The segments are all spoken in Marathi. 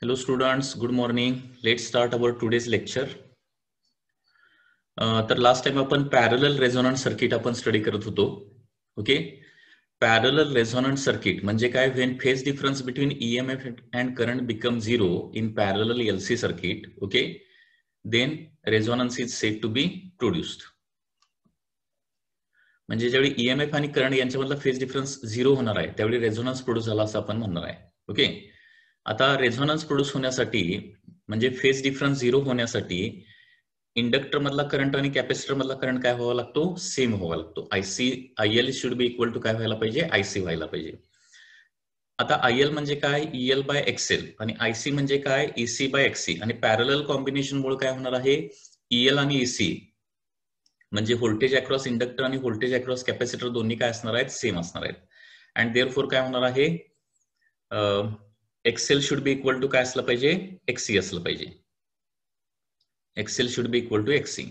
Hello students, good morning. Let's start our today's lecture. तर लास्ट टाइम आपण पॅरलल रेझोनंट सर्किट आपण स्टडी करत होतो. ओके, पॅरलल रेझोनंट सर्किट म्हणजे काय? When phase difference between EMF and current become 0 in parallel LC circuit. Okay, then resonance is said to be produced. म्हणजे ज्यावेळी EMF आणि करंट यांच्यामधला फेज डिफरन्स 0 होणार आहे त्यावेळी रेझोनन्स प्रोड्यूस झाला असं आपण म्हणणार आहे. ओके, आता रेझोनन्स प्रोड्यूस होण्यासाठी म्हणजे फेज डिफरन्स 0 होण्यासाठी इंडक्टर मधला करंट आणि कॅपॅसिटर मधला करंट काय व्हावा लागतो? सेम व्हावा लागतो. IL should be equal to काय व्हायला पाहिजे? IC व्हायला पाहिजे. आता IL म्हणजे काय? EL बाय XL आणि IC म्हणजे काय? EC by XC. आणि पॅरलल कॉम्बिनेशन मुळे काय होणार आहे? EL आणि EC म्हणजे व्होल्टेज अक्रॉस इंडक्टर आणि व्होल्टेज अक्रॉस कॅपॅसिटर दोन्ही काय असणार आहेत? सेम असणार आहेत. अँड देअरफॉर काय होणार आहे? XL should be equal to काय असलं पाहिजे? XC असलं पाहिजे. XL should be equal to XC.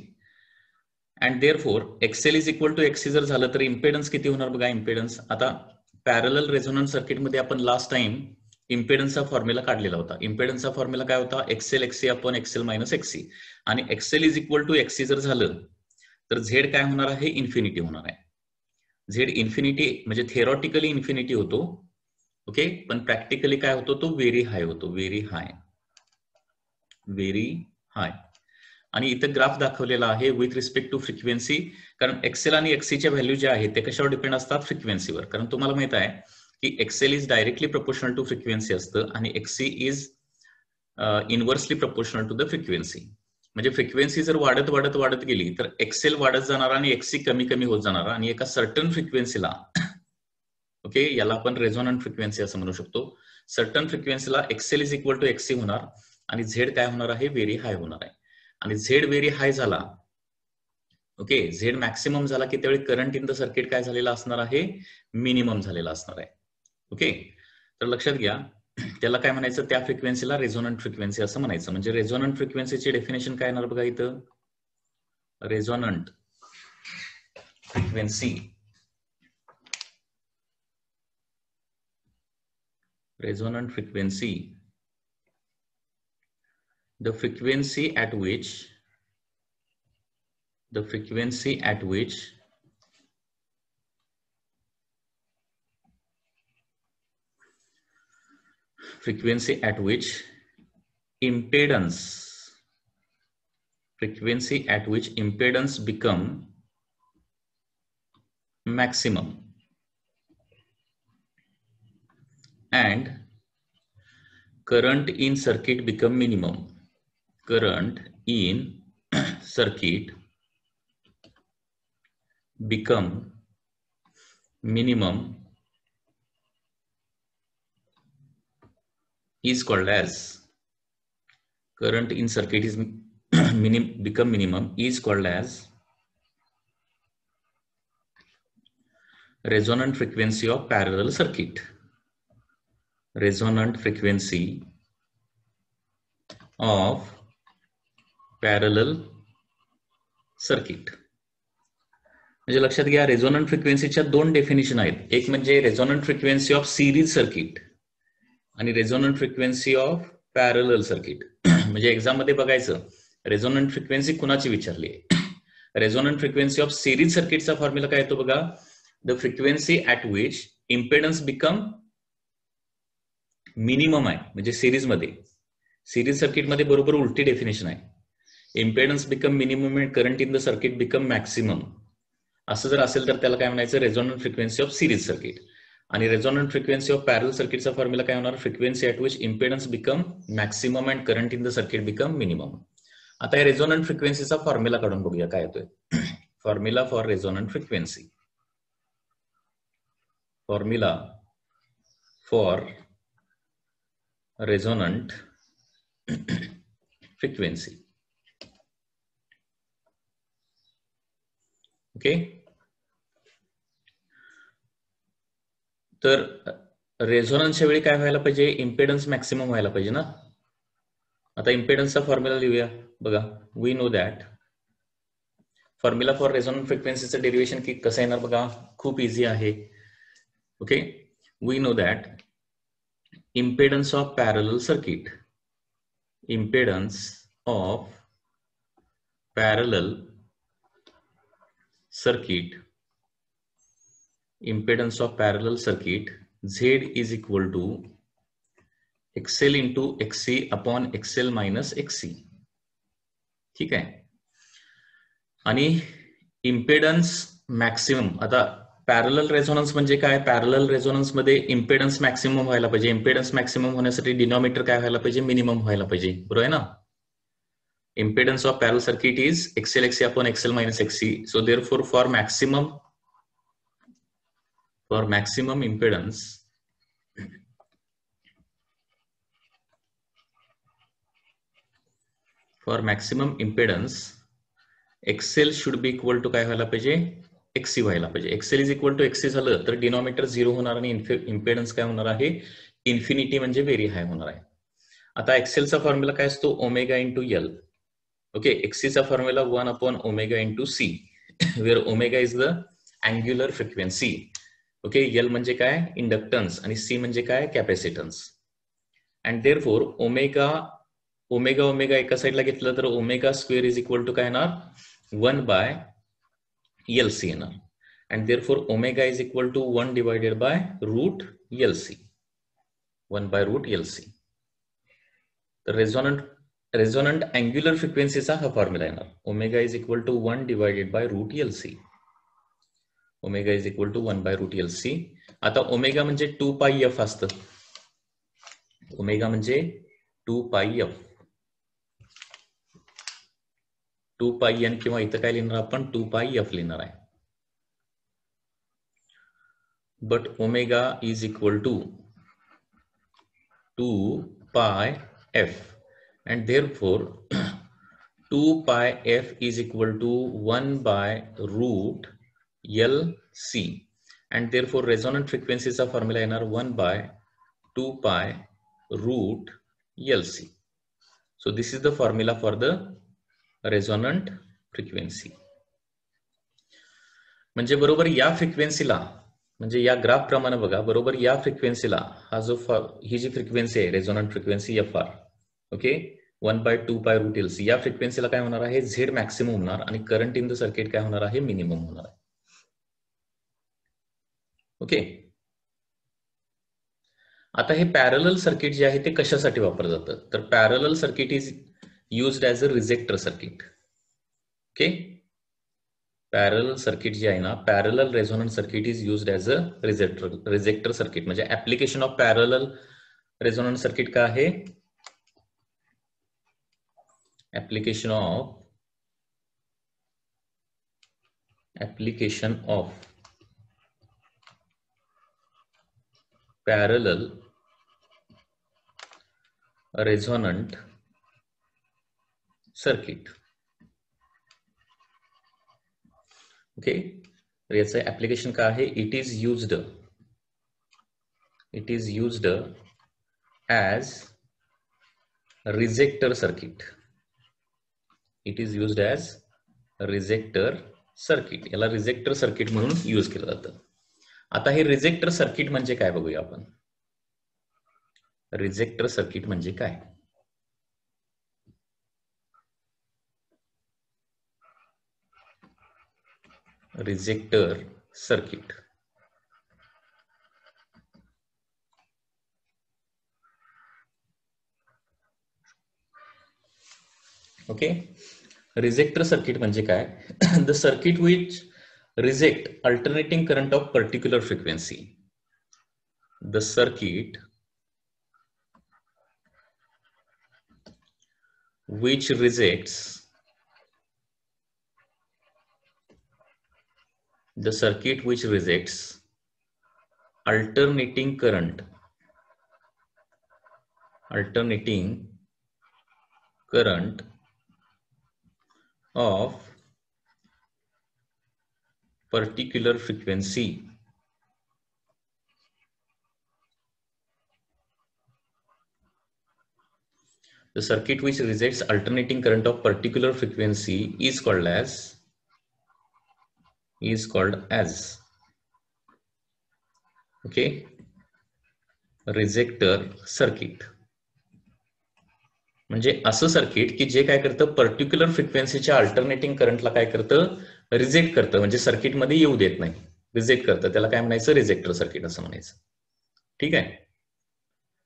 And therefore XL is equal to XC जर झालं तर इम्पेडन्स किती होणार बघा? इम्पेडन्स आता पॅरलल रेझोनन्स सर्किट मध्ये आपण लास्ट टाइम इम्पेडन्सचा फॉर्म्युला काढलेला होता. इम्पेडन्सचा फॉर्म्युला काय होता? XL XC upon XL minus XC. आणि XL is equal to XC जर झालं तर Z काय होणार आहे? इन्फिनिटी होणार आहे. Z इन्फिनिटी म्हणजे थेरॉटिकली इन्फिनिटी होतो. ओके, पण प्रॅक्टिकली काय होतो? तो व्हेरी हाय होतो. Very high, very high. आणि इथं ग्राफ दाखवलेला आहे विथ रिस्पेक्ट टू फ्रिक्वेन्सी. कारण XL आणि XC च्या व्हॅल्यू ज्या आहेत ते कशावर डिपेंड असतात? फ्रिक्वेन्सीवर. कारण तुम्हाला माहित आहे की XL is directly proportional to frequency असतं आणि XC is inversely proportional to the frequency. म्हणजे फ्रिक्वेन्सी जर वाढत वाढत वाढत गेली तर XL वाढत जाणार आणि XC कमी कमी होत जाणार आणि एका सर्टन फ्रिक्वेन्सीला ओके, याला आपण रेझोनंट फ्रिक्वेन्सी असं म्हणू शकतो. सर्टन फ्रिक्वेन्सीला XL is equal to XC होणार आणि Z काय होणार आहे? व्हेरी हाय होणार आहे. आणि Z व्हेरी हाय झाला, ओके, Z मॅक्सिमम झाला की त्यावेळी करंट इन द सर्किट काय झालेला असणार आहे? मिनिमम झालेला असणार आहे. ओके, तर लक्षात घ्या त्याला काय म्हणायचं? त्या फ्रिक्वेन्सीला रेझोनंट फ्रिक्वेन्सी असं म्हणायचं. म्हणजे रेझोनंट फ्रिक्वेन्सीची डेफिनेशन काय येणार बघा इथं? Resonant frequency, resonant frequency, the frequency at which impedance become maximum and current in circuit become minimum. Current in circuit become minimum is called as current in circuit is become minimum is called as resonant frequency of parallel circuit. Resonant frequency of parallel circuit. म्हणजे लक्षात घ्या रेझोनंट फ्रिक्वेन्सीच्या दोन डेफिनेशन आहेत. एक म्हणजे resonant frequency of series circuit आणि resonant frequency of parallel circuit. म्हणजे एक्झाम मध्ये बघायचं रेझोनंट फ्रिक्वेन्सी कुणाची विचारली आहे. रेझोनंट फ्रिक्वेन्सी ऑफ सिरीज सर्किटचा फॉर्म्युला काय येतो बघा? The frequency at which impedance become minimum आहे. म्हणजे सिरीज मध्ये, सिरीज सर्किट मध्ये बरोबर उलटी डेफिनेशन आहे. Impedance become minimum and current in the circuit become maximum. असं जर असेल तर त्याला काय म्हणायचं? Resonant frequency of series circuit. आणि रेझोनंट फ्रिक्वेन्सी ऑफ पॅरलल सर्किटचा फॉर्म्युला काय होणार? Frequency at which impedance become maximum and current in the circuit become minimum. आता या रेझोनंट फ्रिक्वेन्सीचा फॉर्म्युला काढून बघूया काय येतोय. Formula for resonant frequency, formula for resonant frequency. Okay, तर रेझोनन्सच्या वेळी काय व्हायला पाहिजे? इम्पेडन्स मॅक्सिमम व्हायला पाहिजे ना. आता इम्पेडन्सचा फॉर्म्युला लिहूया बघा. We know that formula for resonant फ्रिक्वेन्सीचं डेरिव्हेशन की कसं येणार बघा? खूप इझी आहे. Okay, we know that impedance of parallel circuit, impedance of parallel circuit, impedance of parallel circuit Z is equal to XL into XC upon XL minus XC. ठीक आहे. आणि इम्पेडन्स मॅक्सिमम, आता पॅरलल रेझोनन्स म्हणजे काय? पॅरलल रेझोनन्स मध्ये इम्पेडन्स मॅक्सिमम व्हायला पाहिजे. इम्पेडन्स मॅक्सिमम होण्यासाठी डिनॉमिनेटर काय व्हायला पाहिजे? मिनिमम व्हायला पाहिजे. बरोबर आहे ना? Impedance of parallel circuit is XL XC upon XL minus XC. So therefore for maximum impedance, XL should be equal to काय व्हायला पाहिजे? XC व्हायला पाहिजे. XL is equal to XC झालं तर डिनॉमिनेटर 0 होणार आणि इम्पेडन्स काय होणार आहे? इन्फिनिटी म्हणजे व्हेरी हाय होणार आहे. आता XL चा फॉर्म्युला काय असतो? Omega into L. Okay, XC चा formula 1 upon omega into C, where omega is the angular frequency. Okay, L म्हणजे काय? इंडक्टन्स आणि C म्हणजे काय? कॅपॅसिटन्स. अँड देअरफॉर ओमेगा एका साईडला घेतलं तर omega square is equal to काय येणार? 1 बाय LC येणार. And therefore omega is equal to 1 divided by root LC. 1 by root LC. तर रेझोनंट अँग्युलर फ्रिक्वेन्सीचा हा फॉर्म्युला येणार. Omega is equal to 1 divided by root LC. Omega is equal to 1 by root LC. आता ओमेगा म्हणजे 2 पाई एफ असतं. ओमेगा म्हणजे 2 पाई एफ. 2 पाई एन किंवा इथं काय लिहिणार आपण? 2 पाई एफ लिहिणार आहे. But omega is equal to 2 pi f and therefore 2 pi f is equal to 1 by root LC and therefore resonant frequency चा फॉर्म्युला येणार 1 by 2 pi root LC. So this is the formula for the resonant frequency. म्हणजे बरोबर या फ्रिक्वेन्सीला, म्हणजे या ग्राफ प्रमाणे बघा, बरोबर या फ्रिक्वेन्सीला हा जो ही जी फ्रिक्वेन्सी आहे resonant frequency FR, okay, 1 by 2 pi root LC, या फ्रिक्वेन्सीला काय होणार आहे? झेड मॅक्सिमम होणार आणि करंट इन द सर्किट काय होणार आहे? मिनिमम होणार आहे. ओके, आता हे पॅरलल सर्किट जे आहे ते कशासाठी वापरलं जातं? तर parallel circuit is used as a rejector circuit. Okay, parallel circuit जे आहे ना, parallel resonant circuit is used as a rejector circuit. म्हणजे application of parallel resonant circuit काय आहे? application of parallel resonant circuit. Okay, याचं ऍप्लिकेशन काय आहे? It is used as rejector circuit. It is used as rejector circuit. याला रिजेक्टर सर्किट म्हणून यूज केलं जातं. आता हे रिजेक्टर सर्किट म्हणजे काय बघूया आपण. रिजेक्टर सर्किट म्हणजे काय? Ejector circuit okay, ejector circuit म्हणजे काय? The circuit which reject alternating current of particular frequency. The circuit which rejects alternating current of particular frequency the circuit which rejects alternating current of particular frequency is called as okay, ejector circuit. म्हणजे असं सर्किट की जे काय करतं, पर्टिक्युलर फ्रिक्वेन्सीच्या अल्टरनेटिंग करंटला काय करतं, रिजेक्ट करतं, म्हणजे सर्किटमध्ये येऊ देत नाही, रिजेक्ट करतं. त्याला काय म्हणायचं, रिजेक्टर सर्किट असं म्हणायचं. ठीक आहे.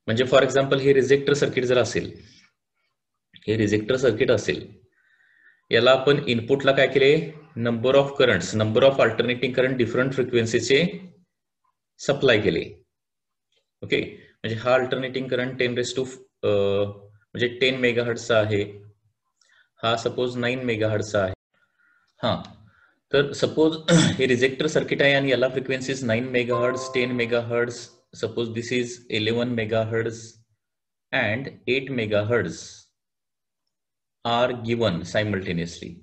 म्हणजे फॉर एक्झाम्पल हे रिजेक्टर सर्किट जर असेल, हे रिजेक्टर सर्किट असेल, याला आपण इनपुटला काय केले, number of currents, number of alternating current different फ्रिक्वेन्सीचे सप्लाय केले. ओके. म्हणजे हा अल्टरनेटिंग करंट 10 म्हणजे 10 मेगाहर्ट्झचा आहे, हा सपोज 9 मेगाहर्ट्झचा आहे. हा, तर सपोज हे रिजेक्टर सर्किट आहे आणि याला frequencies 9 megahertz, 10 megahertz, suppose this is 11 megahertz and 8 megahertz are given simultaneously.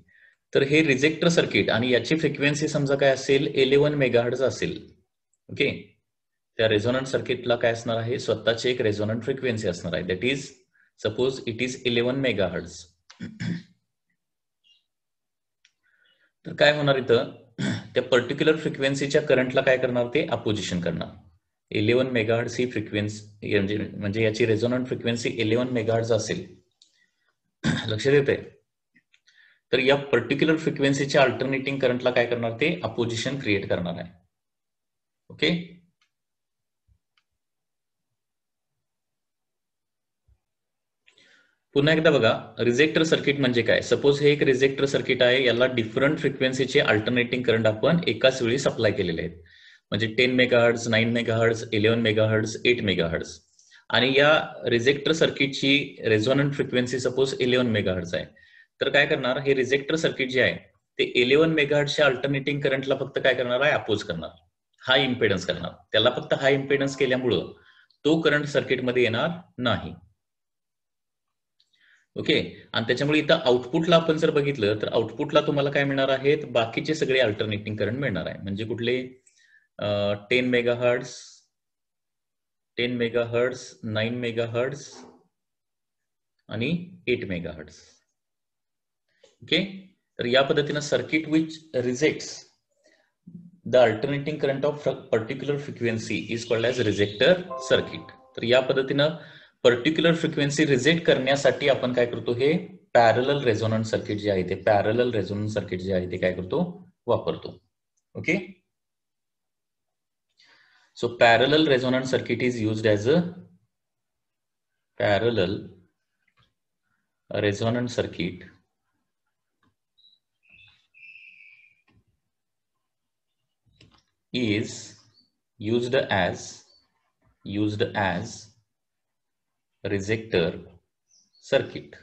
तर हे रिजेक्टर सर्किट आणि याची फ्रिक्वेन्सी समजा काय असेल, 11 मेगाहर्ट्झ असेल. ओके. त्या रेझोनंट सर्किटला काय असणार आहे, स्वतःची एक रेझोनंट फ्रिक्वेन्सी असणार आहे, that is suppose it is 11 megahertz. तर काय होणार इथं, त्या पर्टिक्युलर फ्रिक्वेन्सीच्या करंटला काय करणार, ते अपोजिशन करणार. 11 मेगाहर्ट्झ ही फ्रिक्वेन्सी म्हणजे याची रेझोनंट फ्रिक्वेन्सी 11 मेगाहर्ट्झ असेल. लक्षात येते. तर या पर्टिक्युलर फ्रिक्वेन्सीच्या अल्टरनेटिंग करंटला काय करणार, ते अपोजिशन क्रिएट करणार आहे. ओके. पुन्हा एकदा बघा, रिजेक्टर सर्किट म्हणजे काय. सपोज हे एक रिजेक्टर सर्किट आहे, याला डिफरंट फ्रिक्वेन्सीचे अल्टरनेटिंग करंट आपण एकाच वेळी सप्लाय केलेले आहेत. म्हणजे 10 मेगाहर्ट्झ, 9 मेगाहर्ट्झ, 11 मेगाहर्ट्झ, 8 मेगाहर्ट्झ. आणि या रिजेक्टर सर्किटची रेझोनंट फ्रिक्वेन्सी सपोज 11 मेगाहर्ट्झ आहे. तर काय करणार, हे रिजेक्टर सर्किट जे आहे ते 11 मेगाहर्ट्झच्या अल्टरनेटिंग करंटला फक्त काय करणार आहे, अपोज करणार, हाय इम्पेडन्स करणार. त्याला फक्त हाय इम्पेडन्स केल्यामुळं तो करंट सर्किटमध्ये येणार नाही. ओके. आणि त्याच्यामुळे इथं आउटपुटला आपण जर बघितलं तर आउटपुटला तुम्हाला काय मिळणार आहेत, बाकीचे सगळे अल्टरनेटिंग करंट मिळणार आहे. म्हणजे कुठले, 10 मेगाहर्ट्झ, 10 मेगाहर्ट्झ, 9 मेगाहर्ट्झ आणि 8 मेगाहर्ट्झ. ओके. तर या पद्धतीनं circuit which rejects the alternating current of particular frequency is called as rejector circuit. तर या पद्धतीनं पर्टिक्युलर फ्रिक्वेन्सी रिजेक्ट करण्यासाठी आपण काय करतो, हे पॅरलल रेझोनंट सर्किट जे आहे ते पॅरलल रेझोनंट सर्किट जे आहे ते काय करतो, वापरतो. Okay. So parallel resonant circuit is used as a parallel resonant circuit is used as rejector circuit.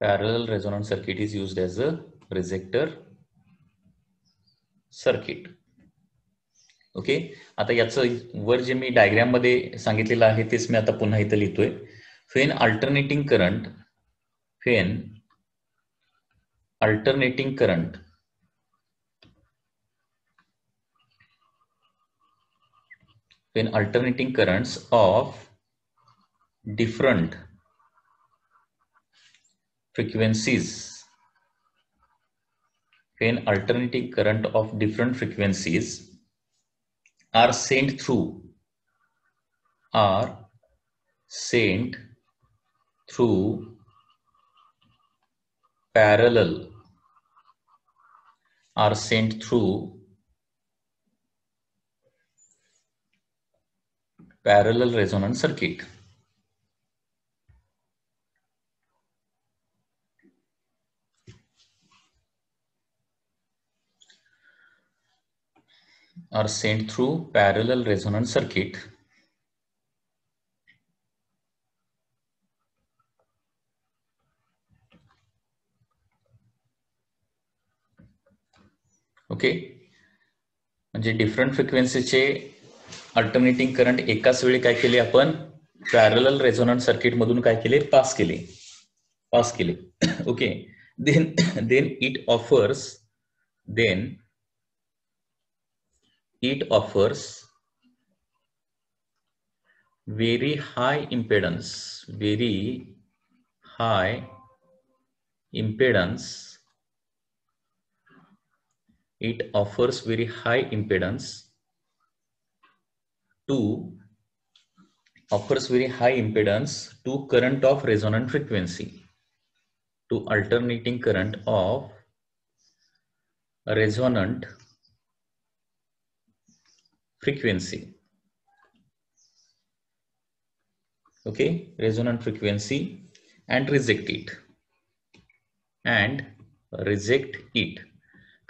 Parallel resonant circuit is used as a rejector circuit. Okay. आता याचं वर जे मी डायग्राम मध्ये सांगितलेलं आहे तेच मी आता पुन्हा इथं लिहितोय. when alternating current when alternating currents of different frequencies, when alternating current of different frequencies are sent through parallel resonant circuit. Are sent through parallel resonant circuit. Okay. म्हणजे डिफरंट फ्रिक्वेन्सीचे अल्टरनेटिंग करंट एकाच वेळी काय केले, आपण पॅरलल रेझोनंट सर्किट मधून काय केले, पास केले. Okay. then it offers very high impedance, it offers very high impedance to offers very high impedance to current of resonant frequency, to alternating current of resonant frequency. Okay, resonant frequency, and reject it.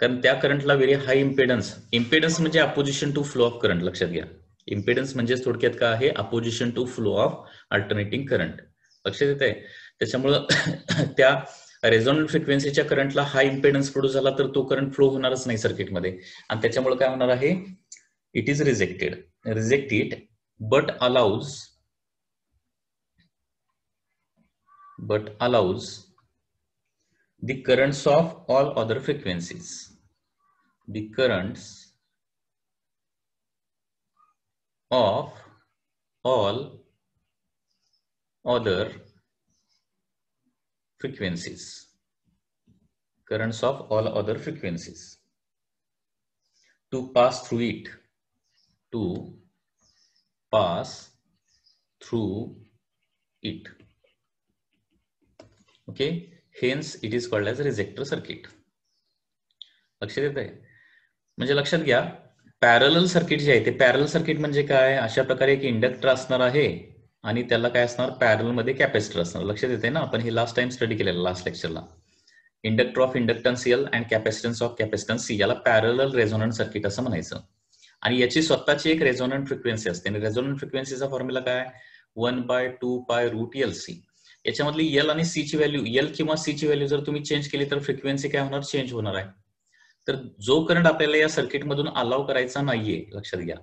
कारण त्या करंटला व्हेरी हाय इम्पेडन्स म्हणजे opposition to flow of current. लक्षात घ्या, इम्पेडन्स म्हणजे थोडक्यात काय आहे, opposition to flow of alternating current. लक्षात येत आहे. त्याच्यामुळं त्या रेझोनंट फ्रिक्वेन्सीच्या करंटला हाय इम्पेडन्स प्रोड्यूस झाला तर तो करंट फ्लो होणारच नाही सर्किटमध्ये, आणि त्याच्यामुळे काय होणार आहे, it is reject it but allows the currents of all other frequencies. The currents of all other frequencies. Currents of all other frequencies to pass through it. Okay, hence it is called as rejector circuit. लक्षात येत आहे. म्हणजे लक्षात घ्या, पॅरलल सर्किट जे आहे ते पॅरलल सर्किट म्हणजे काय, अशा प्रकारे एक इंडक्टर असणार आहे आणि त्याला काय असणार, पॅरल मध्ये कॅपॅसिटर असणार. लक्षात येते ना, आपण हे लास्ट टाइम स्टडी केलेलं लास्ट लेक्चरला. Inductor of inductance L and capacitance of capacitance C, याला पॅरलल रेझोनंट सर्किट असं म्हणायचं. आणि याची स्वतःची एक रेझोनंट फ्रिक्वेन्सी असते, आणि रेझोनंट फ्रिक्वेन्सीचा फॉर्म्युला काय, 1/2π√LC. याच्यामधली एल आणि सी ची व्हॅल्यू, एल किंवा सी ची व्हॅल्यू जर तुम्ही चेंज केली तर फ्रिक्वेन्सी काय होणार, चेंज होणार आहे. तर जो करंट आपल्याला या सर्किटमधून अलाव करायचा नाहीये, लक्षात घ्या,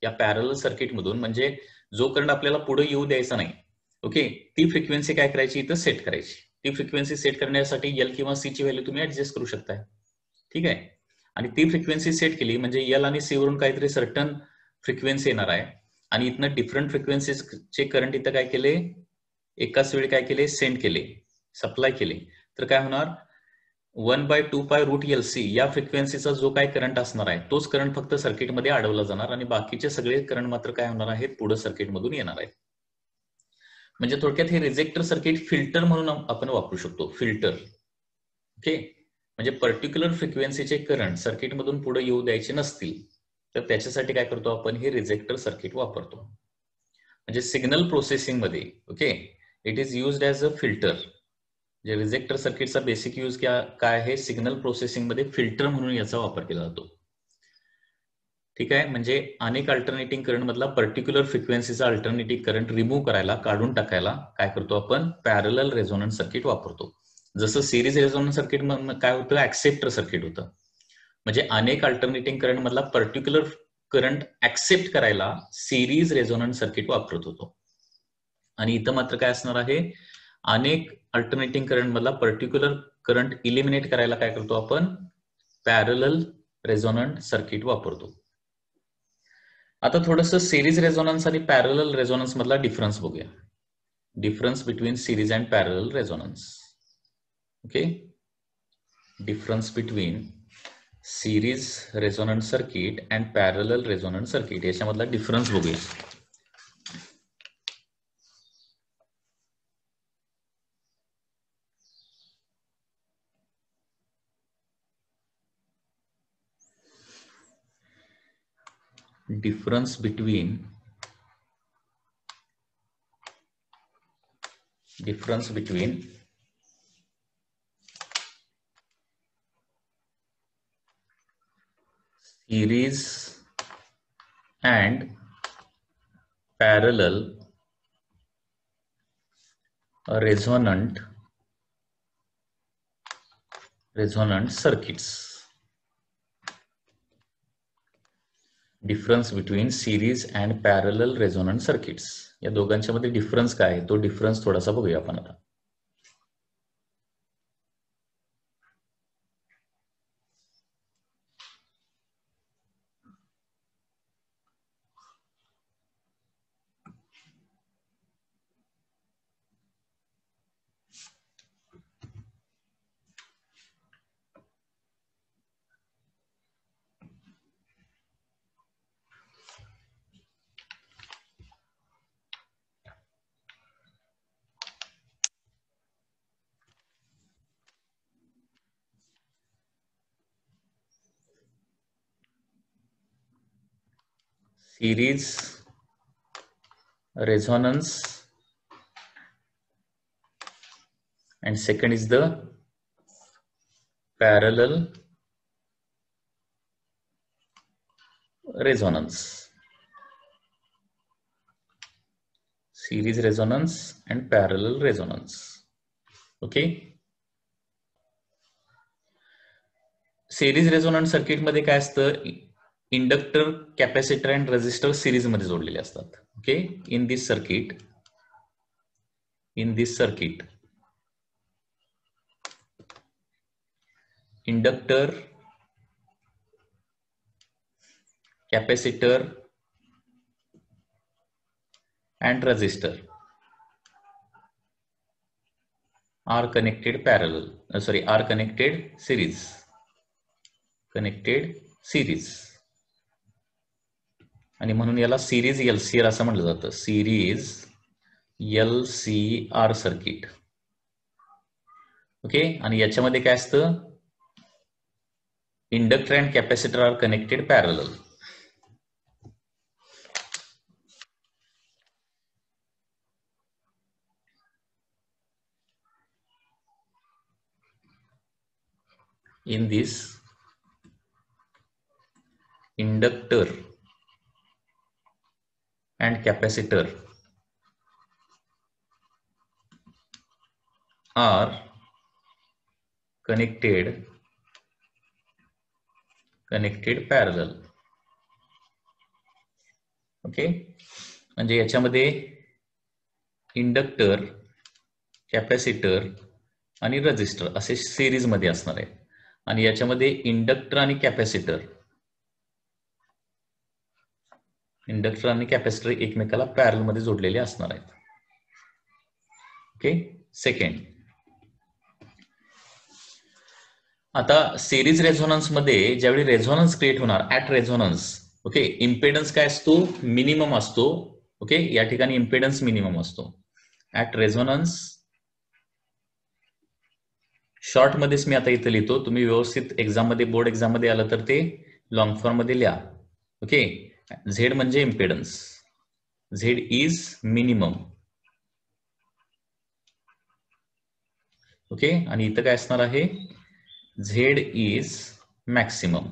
या पॅरलल सर्किटमधून, म्हणजे जो करंट आपल्याला पुढे येऊ द्यायचा नाही, ओके, ती फ्रिक्वेन्सी काय करायची, इथं सेट करायची. ती फ्रिक्वेन्सी सेट करण्यासाठी एल किंवा सी ची व्हॅल्यू तुम्ही ऍडजस्ट करू शकताय. ठीक आहे. आणि ती फ्रिक्वेन्सी सेट केली म्हणजे एल आणि सी वरून काहीतरी सर्टन फ्रिक्वेन्सी येणार आहे, आणि इथनं डिफरंट फ्रिक्वेन्सीचे करंट इथं काय केले, एकाच वेळी काय केले, सेंड केले, सप्लाय केले, तर काय होणार, 1/2π√LC या फ्रिक्वेन्सीचा जो काय करंट असणार आहे तोच करंट फक्त सर्किटमध्ये अडवला जाणार, आणि बाकीचे सगळे करंट मात्र काय होणार आहेत, पुढे सर्किटमधून येणार आहेत. म्हणजे थोडक्यात हे रिजेक्टर सर्किट फिल्टर म्हणून आपण वापरू शकतो, फिल्टर. ओके, म्हणजे पर्टिक्युलर फ्रिक्वेन्सीचे करंट सर्किटमधून पुढे येऊ द्यायचे नसतील तर त्याच्यासाठी काय करतो आपण, हे रिजेक्टर सर्किट वापरतो. म्हणजे सिग्नल प्रोसेसिंग मध्ये, okay, it is used as a filter. जे रिजेक्टर सर्किटचा बेसिक यूज काय आहे, सिग्नल प्रोसेसिंग मध्ये फिल्टर म्हणून याचा वापर केला जातो. ठीक आहे. म्हणजे अनेक अल्टरनेटिंग करंट मधला पर्टिक्युलर फ्रिक्वेन्सीचा अल्टरनेटिंग करंट रिमूव्ह करायला, काढून टाकायला काय करतो आपण, पॅरलल रेझोनंट सर्किट वापरतो. जसं सिरीज रेझोनंट सर्किट काय होतं, ऍक्सेप्टर सर्किट होतं. म्हणजे अनेक अल्टरनेटिंग करंट मधला पर्टिक्युलर करंट ऍक्सेप्ट करायला सिरीज रेझोनंट सर्किट वापरत होतो. आणि इथं मात्र काय असणार आहे, अनेक अल्टरनेटिंग करंट मधला पर्टिक्युलर करंट इलिमिनेट करायला काय करतो आपण, पॅरलल रेझोनंट सर्किट वापरतो. आता थोडंसं सिरीज रेझोनन्स आणि पॅरलल रेझोनन्स मधला डिफरन्स बघूया. Difference between series and parallel resonance. Okay, difference between series resonant circuit and parallel resonant circuit, याच्यामधला डिफरन्स बघूया. Difference between series and parallel resonant circuits. Difference between series and parallel resonant circuits, या दोघांच्या मध्ये डिफरन्स काय आहे, तो डिफरन्स थोडासा बघूया आपण आता. series resonance, and second is the parallel resonance. Series resonance and parallel resonance. Okay. Series resonant circuit मध्ये काय असतं, inductor, capacitor and resistor series मध्ये जोडलेले असतात. Okay. In this circuit inductor, capacitor and resistor are connected are connected series. आणि म्हणून याला सिरीज LCR असं म्हटलं जातं. Series LCR circuit. ओके. आणि याच्यामध्ये काय असतं, inductor and capacitor are connected parallel. In this inductor and capacitor are connected parallel. Okay. म्हणजे याच्यामध्ये इंडक्टर, कॅपॅसिटर आणि रेझिस्टर असे सिरीज मध्ये असणार आहे. आणि याच्यामध्ये इंडक्टर आणि कॅपॅसिटर एकमेकाला पॅरल मध्ये जोडलेले असणार आहेत. ओके. सेकंड, आता सिरीज रेझोनन्स मध्ये ज्यावेळी रेझोनन्स क्रिएट होणार ऍट रेझोनन्स, ओके, इम्पेडन्स काय असतो, मिनिमम असतो. ओके. या ठिकाणी इम्पेडन्स मिनिमम असतो ऍट रेझोनन्स. शॉर्ट मध्येच मी आता इथे लिहितो, तुम्ही व्यवस्थित एक्झाम मध्ये, बोर्ड एक्झाम मध्ये आलं तर ते लॉंग फॉर्म मध्ये लिहा. ओके. झेड म्हणजे impedance, Z is minimum. Okay. आणि इथं काय असणार आहे, Z is maximum.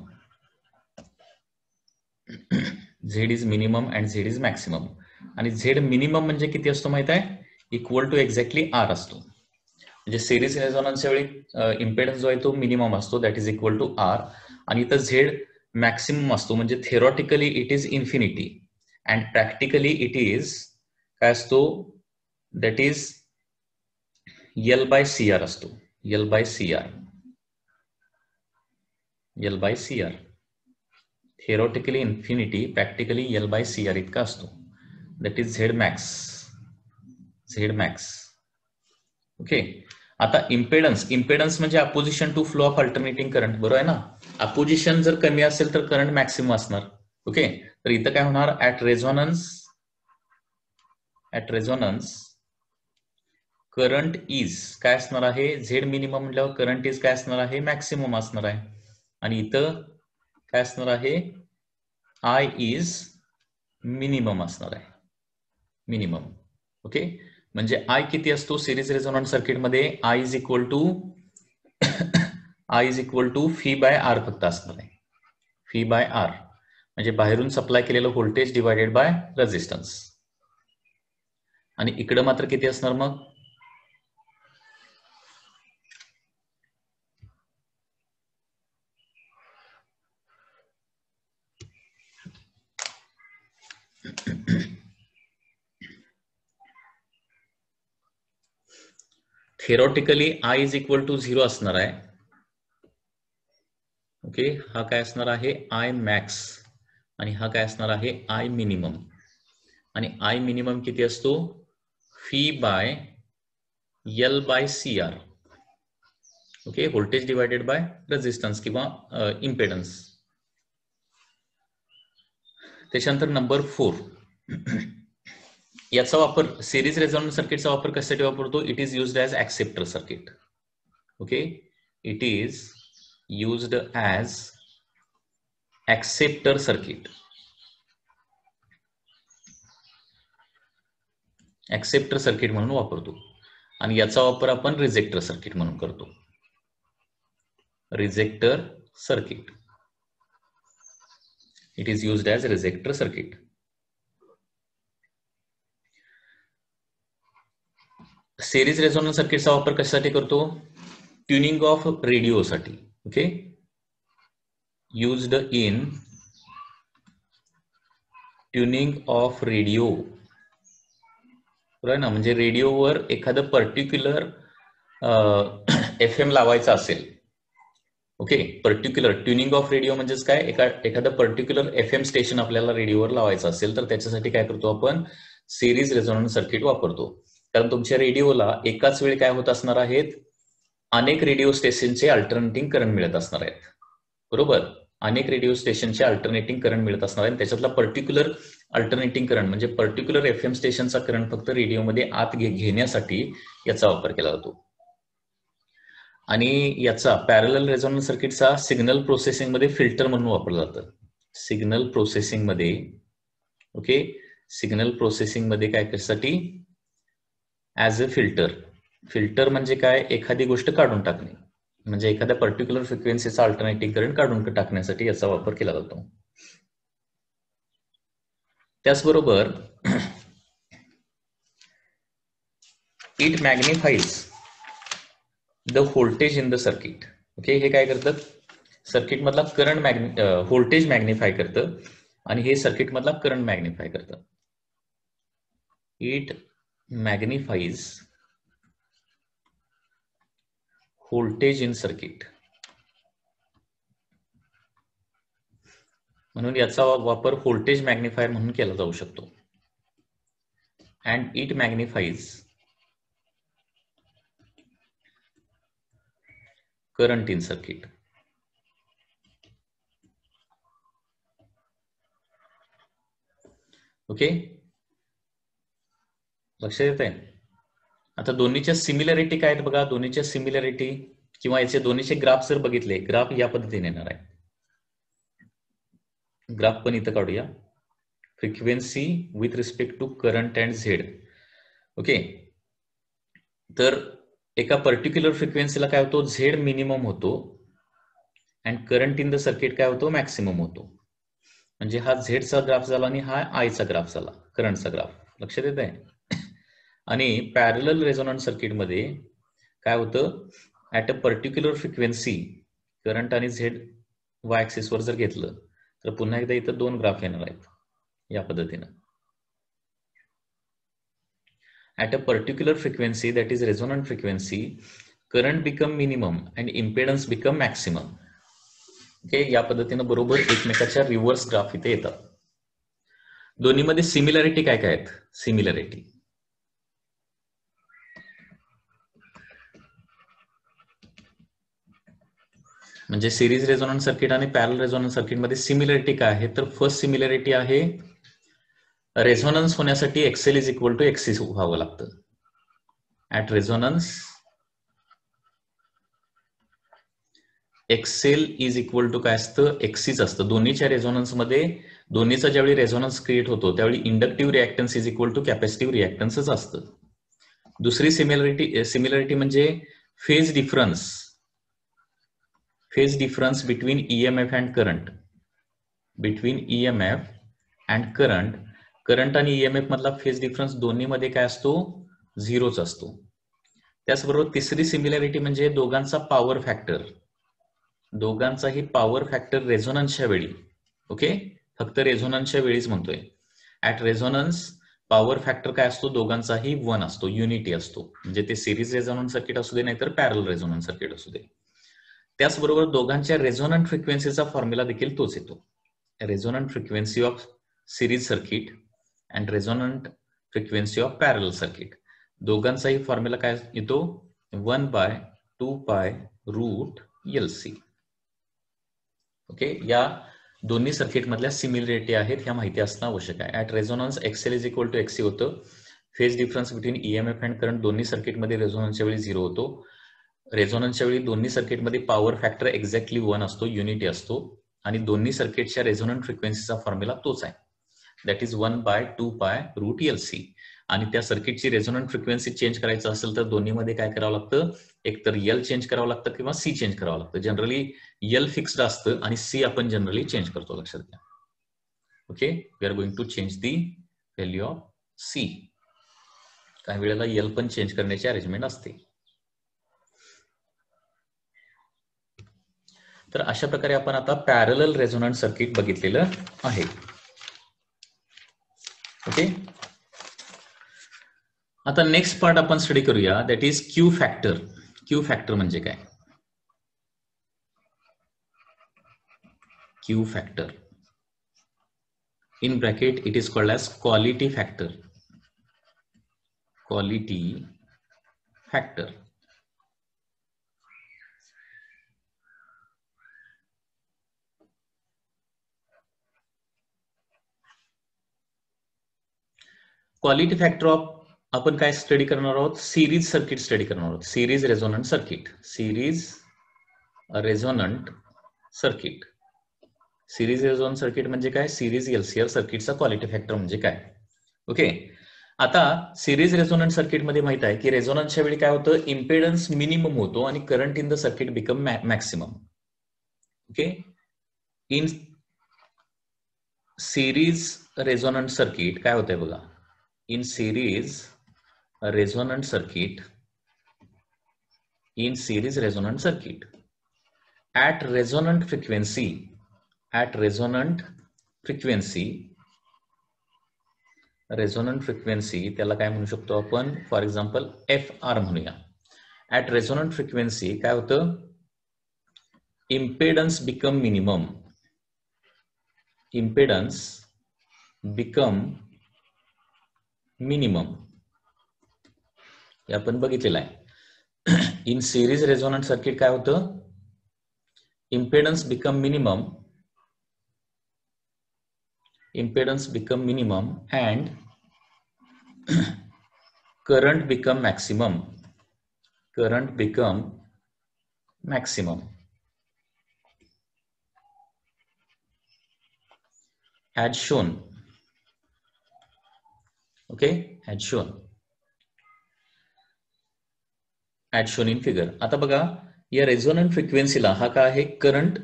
Z is minimum and Z is maximum. आणि झेड मिनिमम म्हणजे किती असतो माहित आहे, इक्वल टू एक्झॅक्टली आर असतो. म्हणजे सिरीज रेझोनन्सच्या वेळी इम्पेडन्स जो आहे तो मिनिमम असतो, that is equal to R. आणि इथं झेड मॅक्सिमम असतो, म्हणजे theoretically it is infinity and practically it is काय असतो, दॅट इज L/CR असतो. L/CR. Theoretically infinity, practically L/CR इतका असतो. That is Z max. Okay. आता इम्पेडन्स म्हणजे opposition to flow of alternating current, बरोबर आहे ना. अपोजिशन जर कमी असेल तर करंट मॅक्सिमम असणार. ओके. तर इथं काय होणार, ऍट रेझोनन्स करंट इज काय असणार आहे, झेड मिनिमम म्हटल्यावर करंट इज काय असणार आहे, मॅक्सिमम असणार आहे. आणि इथं काय असणार आहे, आय इज मिनिमम असणार आहे, मिनिमम. ओके. म्हणजे आय किती असतो सिरीज रेझोनंट सर्किट मध्ये, I is equal to phi by R फक्त असणार आहे. फी बाय आर म्हणजे बाहेरून सप्लाय केलेलं व्होल्टेज डिवायडेड बाय रेझिस्टन्स. आणि इकडे मात्र किती असणार मग, theoretically I is equal to 0 असणार आहे. ओके. हा काय असणार आहे, आय मॅक्स. आणि हा काय असणार आहे, आय मिनिमम. आणि आय मिनिमम किती असतो, phi by L/CR. Okay. Voltage divided by resistance किंवा इम्पेडन्स. त्याच्यानंतर नंबर 4, याचा वापर सिरीज रेझोनंट सर्किटचा वापर कशासाठी वापरतो, it is used as acceptor circuit. Okay. It is used as acceptor circuit. Acceptor circuit म्हणून वापरतो आणि याचा वापर आपण रिजेक्टर सर्किट म्हणून करतो. Rejector circuit, it is used as rejector circuit. Series resonance सर्किटचा वापर कशासाठी करतो? ट्युनिंग ऑफ रेडिओसाठी. Okay, used in tuning of radio. बरोबर ना, म्हणजे रेडिओवर एखादं पर्टिक्युलर FM लावायचं असेल. Okay, particular tuning of radio म्हणजेच काय, एखादं पर्टिक्युलर FM स्टेशन आपल्याला रेडिओवर लावायचं असेल तर त्याच्यासाठी काय करतो आपण, सिरीज रेझोनन्स सर्किट वापरतो. कारण तुमच्या रेडिओला एकाच वेळी काय होत असणार आहेत, अनेक रेडिओ स्टेशनचे अल्टरनेटिंग करंट मिळत असणार आहेत. बरोबर, अनेक रेडिओ स्टेशनचे अल्टरनेटिंग करंट मिळत असणार आहे. त्याच्यातला पर्टिक्युलर अल्टरनेटिंग करंट म्हणजे पर्टिक्युलर FM स्टेशनचा करंट फक्त रेडिओमध्ये आत घेण्यासाठी याचा वापर केला जातो. आणि याचा पॅरलल रेझोनन्स सर्किटचा सिग्नल प्रोसेसिंग मध्ये फिल्टर म्हणून वापरलं जातं. सिग्नल प्रोसेसिंग मध्ये, ओके, सिग्नल प्रोसेसिंग मध्ये काय कशासाठी, ऍज अ फिल्टर. फिल्टर म्हणजे काय, एखादी गोष्ट काढून टाकणे, म्हणजे एखाद्या पर्टिक्युलर फ्रिक्वेन्सीचा अल्टरनेटिंग करंट काढून टाकण्यासाठी याचा वापर केला जातो. त्याचबरोबर it magnifies the voltage in the circuit. Okay, हे काय करतात, सर्किट मधला करंट व्होल्टेज मॅग्निफाय करतं आणि हे सर्किट मधला करंट मॅग्निफाय करतं. It magnifies voltage in circuit, म्हणून याचा वापर व्होल्टेज मॅग्निफायर म्हणून केला जाऊ शकतो. And it magnifies current in circuit. Okay, लक्षात येत आहे. आता दोन्हीच्या सिमिलॅरिटी काय आहेत बघा, दोन्हीच्या सिमिलॅरिटी किंवा याचे दोन्हीचे ग्राफ जर बघितले, ग्राफ या पद्धतीने येणार आहे. ग्राफ पण इथं काढूया, frequency with respect to current and Z. Okay, तर एका पर्टिक्युलर फ्रिक्वेन्सीला काय होतो, झेड मिनिमम होतो and current in the circuit काय होतो, मॅक्सिमम होतो. म्हणजे हा झेडचा ग्राफ झाला आणि हा आयचा ग्राफ झाला, करंटचा ग्राफ. लक्षात येत आहे. आणि पॅरलल रेझोनन्स सर्किटमध्ये काय होतं, at a particular frequency current आणि झेड वाय ऍक्सिस वर जर घेतलं तर पुन्हा एकदा इथं दोन ग्राफ येणार आहेत या पद्धतीनं. At a particular frequency, that is resonant frequency, current become minimum and impedance become maximum. Okay, या पद्धतीनं बरोबर एकमेकाच्या रिव्हर्स ग्राफ इथे येतात. दोन्हीमध्ये सिमिलॅरिटी काय काय आहेत, सिमिलॅरिटी म्हणजे सिरीज रेझोनन्स सर्किट आणि पॅरलल रेझोनन्स सर्किट मध्ये सिमिलॅरिटी काय आहे, तर फर्स्ट सिमिलॅरिटी आहे रेझोनन्स होण्यासाठी XL is equal to XC व्हावं लागतं. At resonance XL is equal to काय असतं, एक्सीच असतं. दोन्हीच्या रेझोनन्स मध्ये, दोन्हीचा ज्यावेळी रेझोनन्स क्रिएट होतो त्यावेळी inductive reactance is equal to capacitive रिएक्टन्सच असतं. दुसरी सिमिलॅरिटी म्हणजे phase difference, phase difference between EMF and current, between EMF and current. Current आणि EMF मधला फेज डिफरन्स दोन्हीमध्ये काय असतो, झिरोच असतो. त्याचबरोबर तिसरी सिमिलॅरिटी म्हणजे दोघांचा पॉवर फॅक्टर, दोघांचाही पॉवर फॅक्टर रेझोनन्सच्या वेळी. ओके, फक्त रेझोनन्सच्या वेळीच म्हणतोय. ऍट रेझोनन्स पॉवर फॅक्टर काय असतो, दोघांचाही 1 असतो, युनिटी असतो. म्हणजे ते सिरीज रेझोनन्स सर्किट असू दे नाहीतर पॅरलल रेझोनन्स सर्किट असू दे. त्याचबरोबर दोघांच्या रेझोनंट फ्रिक्वेन्सीचा फॉर्म्युला देखील तोच येतो. Resonant frequency of series circuit and resonant frequency of parallel circuit, दोघांचाही फॉर्म्युला काय येतो, 1/2π√LC. ओके, या दोन्ही सर्किट मधल्या सिमिलॅरिटी आहेत, ह्या माहिती असणं आवश्यक आहे. At resonance XL is equal to XC होतं. Phase difference between EMF and current दोन्ही सर्किटमध्ये रेझोनन्सच्या वेळी 0 होतो. रेझोनन्सच्या वेळी दोन्ही सर्किटमध्ये पॉवर फॅक्टर एक्झॅक्टली 1 असतो, युनिटी असतो. आणि दोन्ही सर्किटच्या रेझोनंट फ्रिक्वेन्सीचा फॉर्म्युला तोच आहे, दॅट इज 1/2π√LC. आणि त्या सर्किटची रेझोनंट फ्रिक्वेन्सी चेंज करायचं असेल तर दोन्हीमध्ये काय करावं लागतं, एक तर एल चेंज करावं लागतं किंवा सी चेंज करावं लागतं. जनरली एल फिक्स्ड असतं आणि सी आपण जनरली चेंज करतो, लक्षात घ्या. Okay, we are going to change the value of C. काही वेळेला एल पण चेंज करण्याची अरेंजमेंट असते. तर अशा प्रकारे आपण आता पॅरलल रेझोनंट सर्किट बघितलेलं आहे. ओके, आता नेक्स्ट पार्ट आपण स्टडी करूया, that is Q factor. Q factor म्हणजे काय? Q factor in bracket it is called as quality factor. Quality factor. Quality factor of आपण काय स्टडी करणार आहोत? सिरीज सर्किट स्टडी करणार आहोत. Series resonant circuit. Series resonant circuit. Series resonant circuit म्हणजे काय? सिरीज एलसीआर सर्किटचा क्वालिटी फॅक्टर म्हणजे काय? ओके, आता सिरीज रेझोनंट सर्किट मध्ये माहित आहे की रेझोनन्सच्या वेळी काय होतं, इम्पेडन्स मिनिमम होतो आणि current in the circuit become maximum. Okay, in series resonant circuit काय होतंय बघा, in series resonant circuit, in series resonant circuit at resonant frequency त्याला काय म्हणू शकतो आपण, फॉर एक्झाम्पल एफ आर म्हणूया. ऍट रेझोनंट फ्रिक्वेन्सी काय होतं, impedance become minimum. Impedance become minimum हे आपण बघितलेलं आहे. इन सिरीज रेझोनंट सर्किट काय होतं, impedance become minimum and current become maximum. As shown. Okay, as shown in figure. आता बघा, या रेझोनंट फ्रिक्वेन्सीला हा काय आहे, करंट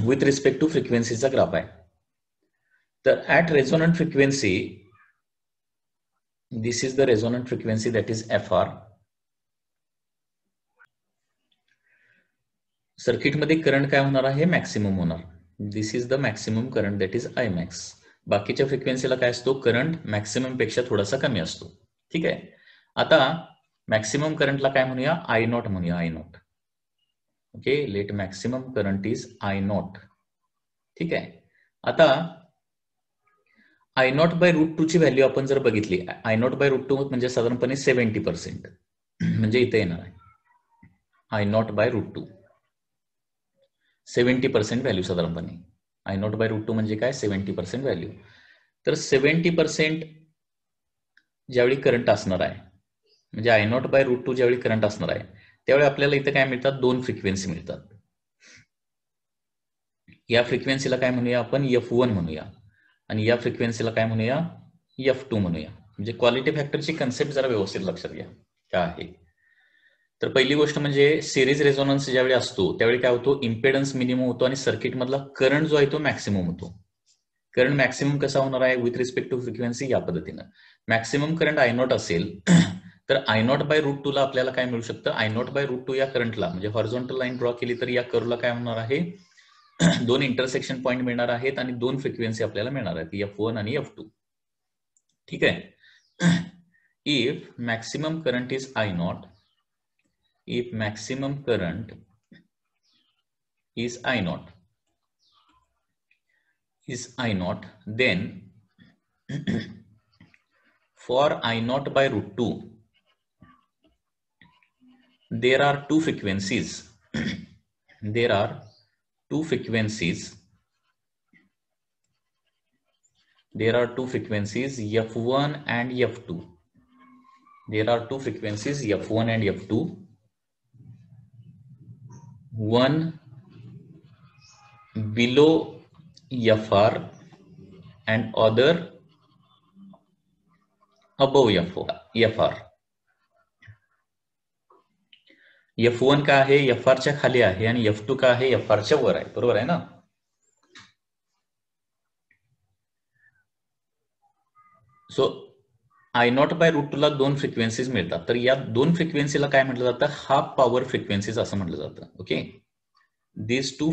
विथ रिस्पेक्ट टू फ्रिक्वेन्सीचा ग्राफ आहे. तर at resonant frequency, this is the resonant frequency that is F R. सर्किटमध्ये करंट काय होणार आहे, मॅक्सिमम होणार. This is the maximum current that is I max. बाकीच्या फ्रिक्वेन्सीला काय असतो, करंट मॅक्सिमम पेक्षा थोडासा कमी असतो. ठीक आहे, आता मॅक्सिमम करंटला काय म्हणूया, आय नॉट म्हणूया, I naught. Okay, let maximum current is I naught. ठीक आहे, आता आय नॉट बाय रूट 2 ची व्हॅल्यू आपण जर बघितली, आय नॉट बाय रूट 2 म्हणजे साधारणपणे 70%, म्हणजे इथे येणार आहे I not by root 2, 70% value साधारणपणे. आय नॉट बाय रूट 2 म्हणजे काय, 70% व्हॅल्यू. तर 70% ज्यावेळी करंट असणार आहे, म्हणजे आय नॉट बाय रूट 2 ज्यावेळी करंट असणार आहे, त्यावेळी आपल्याला इथे काय मिळतात, दोन फ्रिक्वेन्सी मिळतात. या फ्रिक्वेन्सीला काय म्हणूया आपण, F1 म्हणूया, आणि या फ्रिक्वेन्सीला काय म्हणूया, F2 म्हणूया. म्हणजे क्वालिटी फॅक्टरची कन्सेप्ट जरा व्यवस्थित लक्षात घ्या काय आहे. तर पहिली गोष्ट म्हणजे सिरीज रेझोनन्स ज्यावेळी असतो त्यावेळी काय होतो, इम्पेडन्स मिनिमम होतो आणि सर्किट मधला करंट जो आहे तो मॅक्सिमम होतो. करंट मॅक्सिमम कसा होणार आहे, विथ रिस्पेक्ट टू फ्रिक्वेन्सी, या पद्धतीनं. मॅक्सिमम करंट आय नॉट असेल तर आय नॉट बाय रूट 2 ला आपल्याला काय मिळू शकतं, आय नॉट बाय रूट 2 या करंटला, म्हणजे हॉरिझॉन्टल लाईन ड्रॉ केली तर या कर्वला काय होणार आहे, दोन इंटरसेक्शन पॉइंट मिळणार आहेत आणि दोन फ्रिक्वेन्सी आपल्याला मिळणार आहेत, F1 आणि F2. ठीक आहे, if maximum current is I not, if maximum current is I naught, then for I naught by root 2 there are two frequencies F1 and F2. There are two frequencies F1 and F2. One below FR and other above F R. F1 काय आहे एफ आर च्या खाली आहे आणि F2 काय आहे एफ आर च्या वर आहे. बरोबर आहे ना. सो I0 बाय रूट 2 ला 2 फ्रिक्वेन्सीज मिळतात. तर या 2 फ्रिक्वेन्सीला काय म्हटलं जातं हाफ पॉवर फ्रिक्वेन्सीज असं म्हटलं जातं. Okay. these two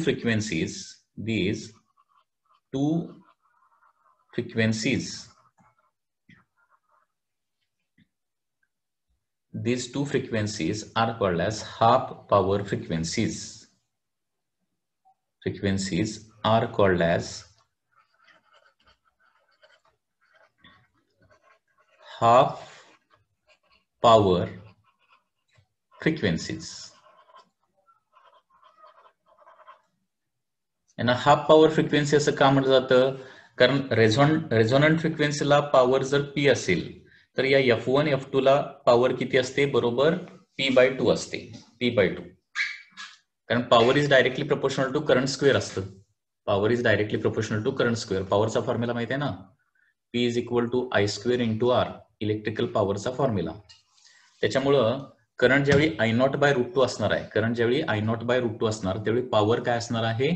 frequencies are called as half power frequencies. Frequencies are called as half power frequencies. यांना हाफ पॉवर फ्रिक्वेन्सी असं का म्हटलं जातं कारण रेझोनंट फ्रिक्वेन्सीला पॉवर जर पी असेल तर या F1 F2 ला पॉवर किती असते बरोबर P/2 असते. P/2 कारण power is directly proportional to current square असतं. Power is directly proportional to current square. पॉवरचा फॉर्म्युला माहिती आहे ना P is equal to I² into R electrical पॉवरचा फॉर्म्युला. त्याच्यामुळं करंट ज्यावेळी I0 बाय रूट 2 असणार आहे करंट ज्यावेळी I0 बाय रूट 2 असणार त्यावेळी पॉवर काय असणार आहे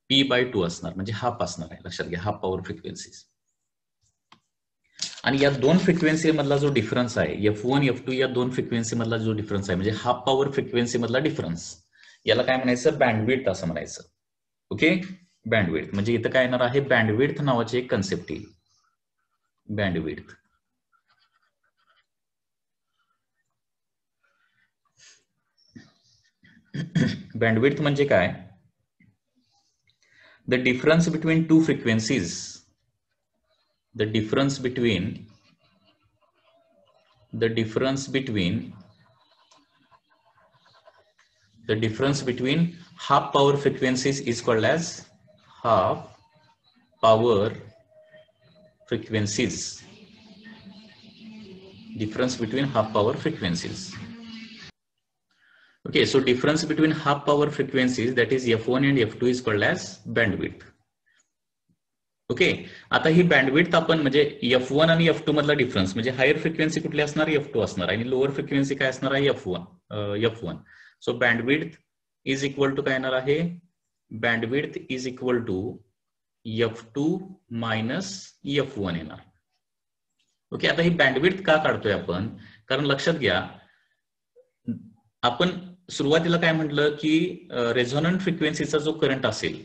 P/2 असणार म्हणजे हाफ असणार आहे. लक्षात घ्या हाफ पॉवर फ्रिक्वेन्सीज. आणि या 2 फ्रिक्वेन्सी मधला जो डिफरन्स आहे F1 F2 या 2 फ्रिक्वेन्सी मधला जो डिफरन्स आहे म्हणजे हाफ पॉवर फ्रिक्वेन्सी मधला डिफरन्स याला काय म्हणायचं बँडविड्थ असं म्हणायचं. ओके. बँडविड्थ म्हणजे इथं काय येणार आहे बँडविड्थ नावाची एक कन्सेप्ट येईल. बँडविड्थ. बँडविड्थ म्हणजे काय the difference between two frequencies the difference between half power frequencies is called as half power frequencies. Difference between half power frequencies. Okay, so difference between half power frequencies that is F1 and F2 is called as bandwidth. Okay. आता ही बँडविड्थ आपण म्हणजे F1 आणि F2 मधला डिफरन्स म्हणजे हायर फ्रिक्वेन्सी कुठली असणार F2 असणार आणि लोअर फ्रिक्वेन्सी काय असणार आहे F1. So bandwidth is equal to काय येणार आहे bandwidth is equal to F2 minus F1 येणार. ओके. आता ही बँडविड्थ का काढतोय आपण कारण लक्षात घ्या आपण सुरुवातीला काय म्हटलं की रेझोनंट फ्रिक्वेन्सीचा जो करंट असेल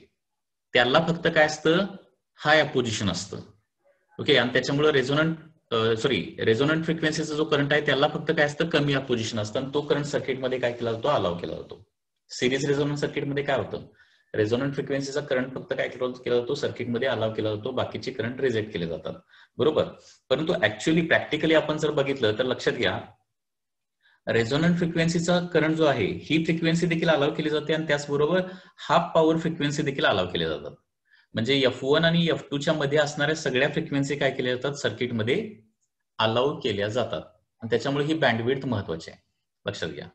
त्याला फक्त काय असतं हाय अपोजिशन असतं. ओके. आणि त्याच्यामुळे रेझोनंट फ्रिक्वेन्सीचा जो करंट आहे त्याला फक्त काय असतं कमी अपोजिशन असतं आणि तो करंट सर्किटमध्ये काय केला जातो अलाव केला जातो. सिरीज रेझोनंट सर्किटमध्ये काय होतं रेझोनंट फ्रिक्वेन्सीचा करंट फक्त काय केला जातो सर्किटमध्ये अलाव केला जातो बाकीचे करंट रिजेक्ट केले जातात. बरोबर. परंतु ऍक्च्युअली प्रॅक्टिकली आपण जर बघितलं तर लक्षात घ्या रेझोनंट फ्रिक्वेन्सीचा करंट जो आहे ही फ्रिक्वेन्सी देखील अलाव केली जाते आणि त्याचबरोबर हाफ पॉवर फ्रिक्वेन्सी देखील अलाव केल्या जातात. म्हणजे F1 आणि F2 च्या मध्ये असणाऱ्या सगळ्या फ्रिक्वेन्सी काय केल्या जातात सर्किटमध्ये अलाव केल्या जातात आणि त्याच्यामुळे ही बँडविड्थ महत्वाची आहे. लक्षात घ्या.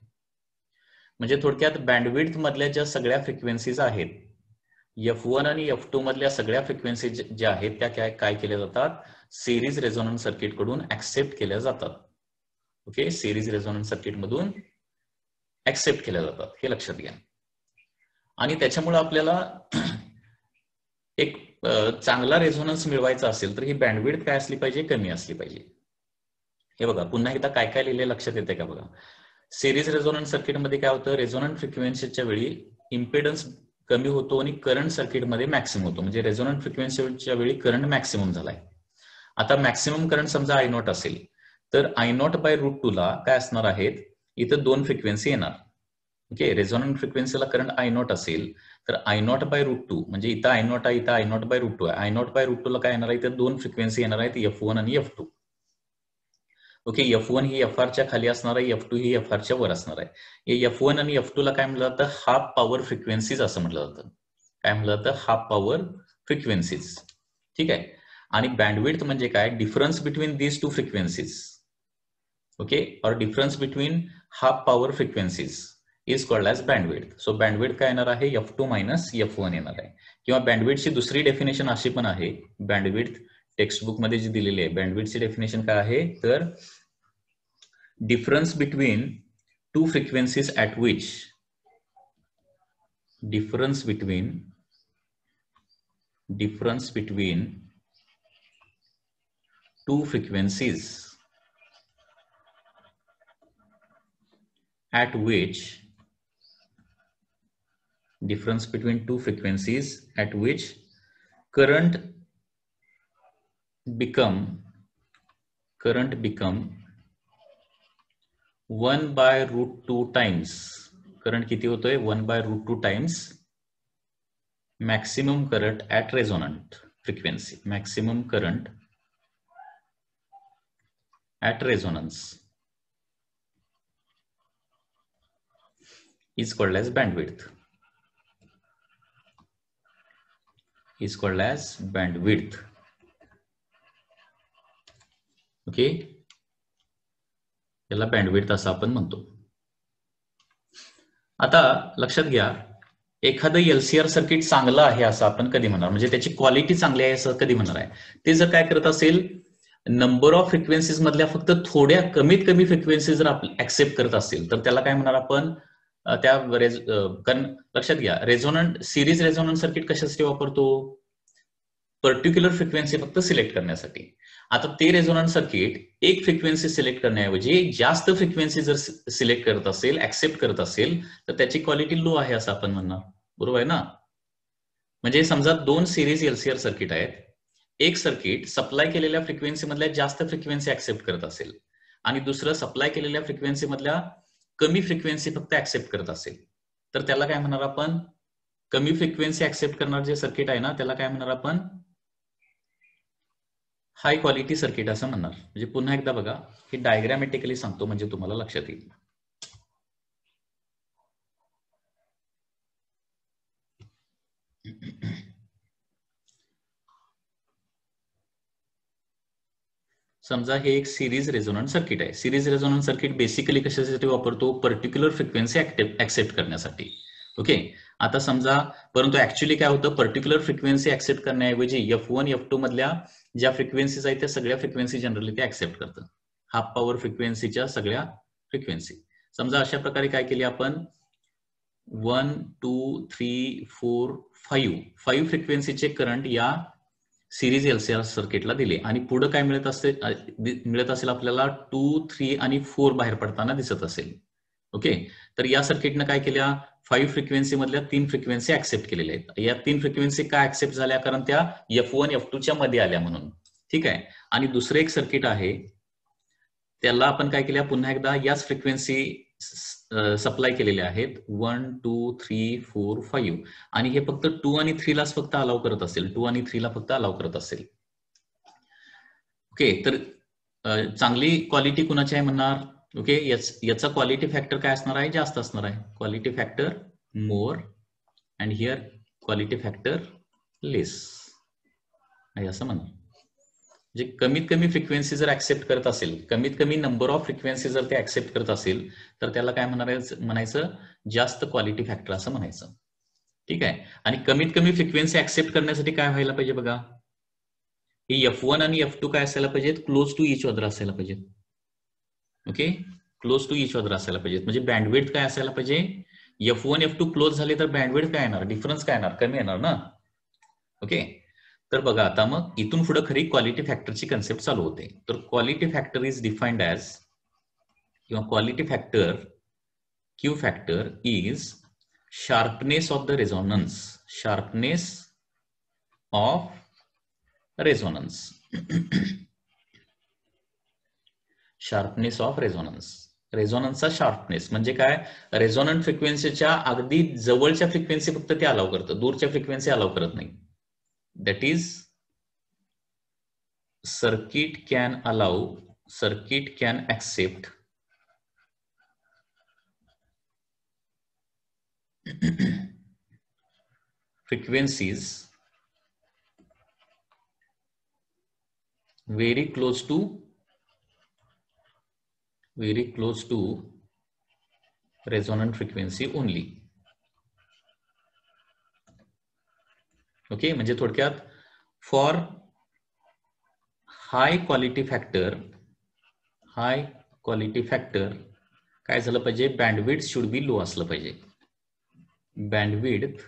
म्हणजे थोडक्यात बँडविड्थ मधल्या ज्या सगळ्या फ्रिक्वेन्सीज आहेत F1 आणि F2 मधल्या सगळ्या फ्रिक्वेन्सी ज्या आहेत त्या काय केल्या जातात सिरीज रेझोनंट सर्किट कडून ऍक्सेप्ट केल्या जातात. ओके. सिरीज रेझोनंट सर्किट मधून ऍक्सेप्ट केल्या जातात हे लक्षात घ्या. आणि त्याच्यामुळे आपल्याला एक चांगला रेझोनन्स मिळवायचा असेल तर ही बँडविड्थ काय असली पाहिजे कमी असली पाहिजे. हे बघा पुन्हा एकदा काय काय लिहिले लक्षात येते का बघा. सिरीज रेझोनंट सर्किटमध्ये काय होतं रेझोनंट फ्रिक्वेन्सीच्या वेळी इम्पेडन्स कमी होतो आणि करंट सर्किटमध्ये मॅक्सिमम होतो. म्हणजे रेझोनंट फ्रिक्वेन्सीच्या वेळी करंट मॅक्सिमम झालाय. आता मॅक्सिमम करंट समजा I0 असेल तर I0 बाय रूट 2 ला काय असणार आहेत इथं 2 फ्रिक्वेन्सी येणार. ओके. रेझोनंट फ्रिक्वेन्सीला करंट I0 असेल तर I0 बाय रूट 2 म्हणजे इथं I0 आहे इथं I0 बाय रूट 2 आहे. I0 बाय रूट 2 ला काय येणार आहे इथं 2 फ्रिक्वेन्सी येणार आहेत F1 आणि F2. ओके. F1 ही FR च्या खाली असणार आहे F2 ही FR च्या वर असणार आहे. F1 आणि F2 ला काय म्हटलं जातं हाफ पॉवर फ्रिक्वेन्सीज असं म्हटलं जातं. काय म्हटलं जातं हाफ पॉवर फ्रिक्वेन्सीज. ठीक आहे. आणि बँडविड्थ म्हणजे काय difference between these two frequencies. Okay. और difference between half power frequencies is called as bandwidth. So bandwidth काय येणार आहे F2 मायनस F1 येणार आहे. किंवा बँडविड्थची दुसरी डेफिनेशन अशी पण आहे बँडविड्थ टेक्स्टबुक मध्ये जी दिलेली आहे बँडविड्थची डेफिनेशन काय आहे तर difference between two frequencies at which difference between two frequencies at which current become 1/√2 times current किती होतोय 1/√2 times maximum current at resonant frequency maximum current at resonance is called as bandwidth okay याला बँडविड्थ असं आपण म्हणतो. आता लक्षात घ्या एखादं एलसीआर सर्किट चांगलं आहे असं आपण कधी म्हणणार म्हणजे त्याची क्वालिटी चांगली आहे असं कधी म्हणणार आहे ते जर काय करत असेल नंबर ऑफ फ्रिक्वेन्सीज मधल्या फक्त थोड्या कमीत कमी फ्रिक्वेन्सी जर ऍक्सेप्ट करत असेल तर त्याला काय म्हणणार आपण त्या कारण लक्षात घ्या रेझोनंट सिरीज रेझोनंट सर्किट कशासाठी वापरतो पर्टिक्युलर फ्रिक्वेन्सी फक्त सिलेक्ट करण्यासाठी. आता ते रेझोनंट सर्किट एक फ्रिक्वेन्सी सिलेक्ट करण्याऐवजी जास्त फ्रिक्वेन्सी जर सिलेक्ट करत असेल ऍक्सेप्ट करत असेल तर त्याची क्वालिटी लो आहे असं आपण म्हणणार बरोबर आहे ना. म्हणजे समजा दोन सिरीज एलसीआर सर्किट आहेत एक सर्किट सप्लाय केलेल्या फ्रिक्वेन्सी मधल्या जास्त फ्रिक्वेन्सी ऍक्सेप्ट करत असेल आणि दुसरं सप्लाय केलेल्या फ्रिक्वेन्सी मधल्या कमी फ्रिक्वेन्सी फक्त ऍक्सेप्ट करत असेल तर त्याला काय म्हणणार आपण कमी फ्रिक्वेन्सी ऍक्सेप्ट करणार जे सर्किट आहे ना त्याला काय म्हणणार आपण हाय क्वालिटी सर्किट असं म्हणणार. म्हणजे पुन्हा एकदा बघा हे डायग्रामॅटिकली सांगतो म्हणजे तुम्हाला लक्षात येईल. समजा हे एक सिरीज रेझोनंट सर्किट आहे. सिरीज रेझोनंट सर्किट बेसिकली कशासाठी वापरतो पर्टिक्युलर फ्रिक्वेन्सी ऍक्सेप्ट करण्यासाठी. ओके आता समजा परंतु ऍक्च्युअली काय होतं पर्टिक्युलर फ्रिक्वेन्सी ऍक्सेप्ट करण्याऐवजी F1 F2 मधल्या ज्या फ्रिक्वेन्सीज आहेत त्या सगळ्या फ्रिक्वेन्सी जनरली ते ऍक्सेप्ट करतं हाफ पॉवर फ्रिक्वेन्सीच्या सगळ्या फ्रिक्वेन्सी. समजा अशा प्रकारे काय केली आपण 1 2 3 4 5 फ्रिक्वेन्सीचे करंट या सिरीज एलसीआर सर्किटला दिले आणि पुढे काय मिळत असेल आपल्याला 2 3 आणि 4 बाहेर पडताना दिसत असेल. ओके तर या सर्किटनं काय केल्या 5 फ्रिक्वेन्सी मधल्या 3 फ्रिक्वेन्सी ऍक्सेप्ट केलेल्या आहेत. या 3 फ्रिक्वेन्सी का ऍक्सेप्ट झाल्या कारण त्या F1 F2 च्या मध्ये आल्या म्हणून ठीक आहे. आणि दुसरं एक सर्किट आहे त्याला आपण काय केल्या पुन्हा एकदा याच फ्रिक्वेन्सी सप्लाय केलेल्या आहेत 1 2 3 4 5 आणि हे फक्त 2 आणि 3 लाच फक्त अलाव करत असेल 2 आणि 3 ला फक्त अलाव करत असेल. ओके तर चांगली क्वालिटी कुणाची आहे म्हणणार ओके याचा क्वालिटी फॅक्टर काय असणार आहे जास्त असणार आहे quality factor more and here quality factor less आहे असं म्हणणार. म्हणजे कमीत कमी फ्रिक्वेन्सी जर ऍक्सेप्ट करत असेल कमीत कमी नंबर ऑफ फ्रिक्वेन्सी जर ते ऍक्सेप्ट करत असेल तर त्याला काय म्हणायचं जास्त क्वालिटी फॅक्टर असं म्हणायचं. ठीक आहे आणि कमीत कमी फ्रिक्वेन्सी ऍक्सेप्ट करण्यासाठी काय व्हायला पाहिजे बघा ही F1 आणि F2 काय असायला पाहिजेत क्लोज टू इच अदर असायला पाहिजेत. Okay close to each other असायला पाहिजेत म्हणजे बँडविड्थ काय असायला पाहिजे F1 F2 क्लोज झाले तर बँडविड्थ काय येणार डिफरन्स काय येणार कमी येणार ना. ओके तर बघा आता मग इथून पुढे खरी क्वालिटी फॅक्टरची कन्सेप्ट चालू होते. तर quality factor is defined as किंवा quality factor Q factor is sharpness of the resonance sharpness of रेझोनन्सचा शार्पनेस म्हणजे काय रेझोनंट फ्रिक्वेन्सीच्या अगदी जवळच्या फ्रिक्वेन्सी फक्त ते अलाव करतं दूरच्या फ्रिक्वेन्सी अलाव करत नाही. That is circuit can accept frequencies very close to resonant frequency only. Okay म्हणजे थोडक्यात फॉर हाय क्वालिटी फॅक्टर काय झालं पाहिजे, बँडविड्थ शुड बी लो असलं पाहिजे. बँडविड्थ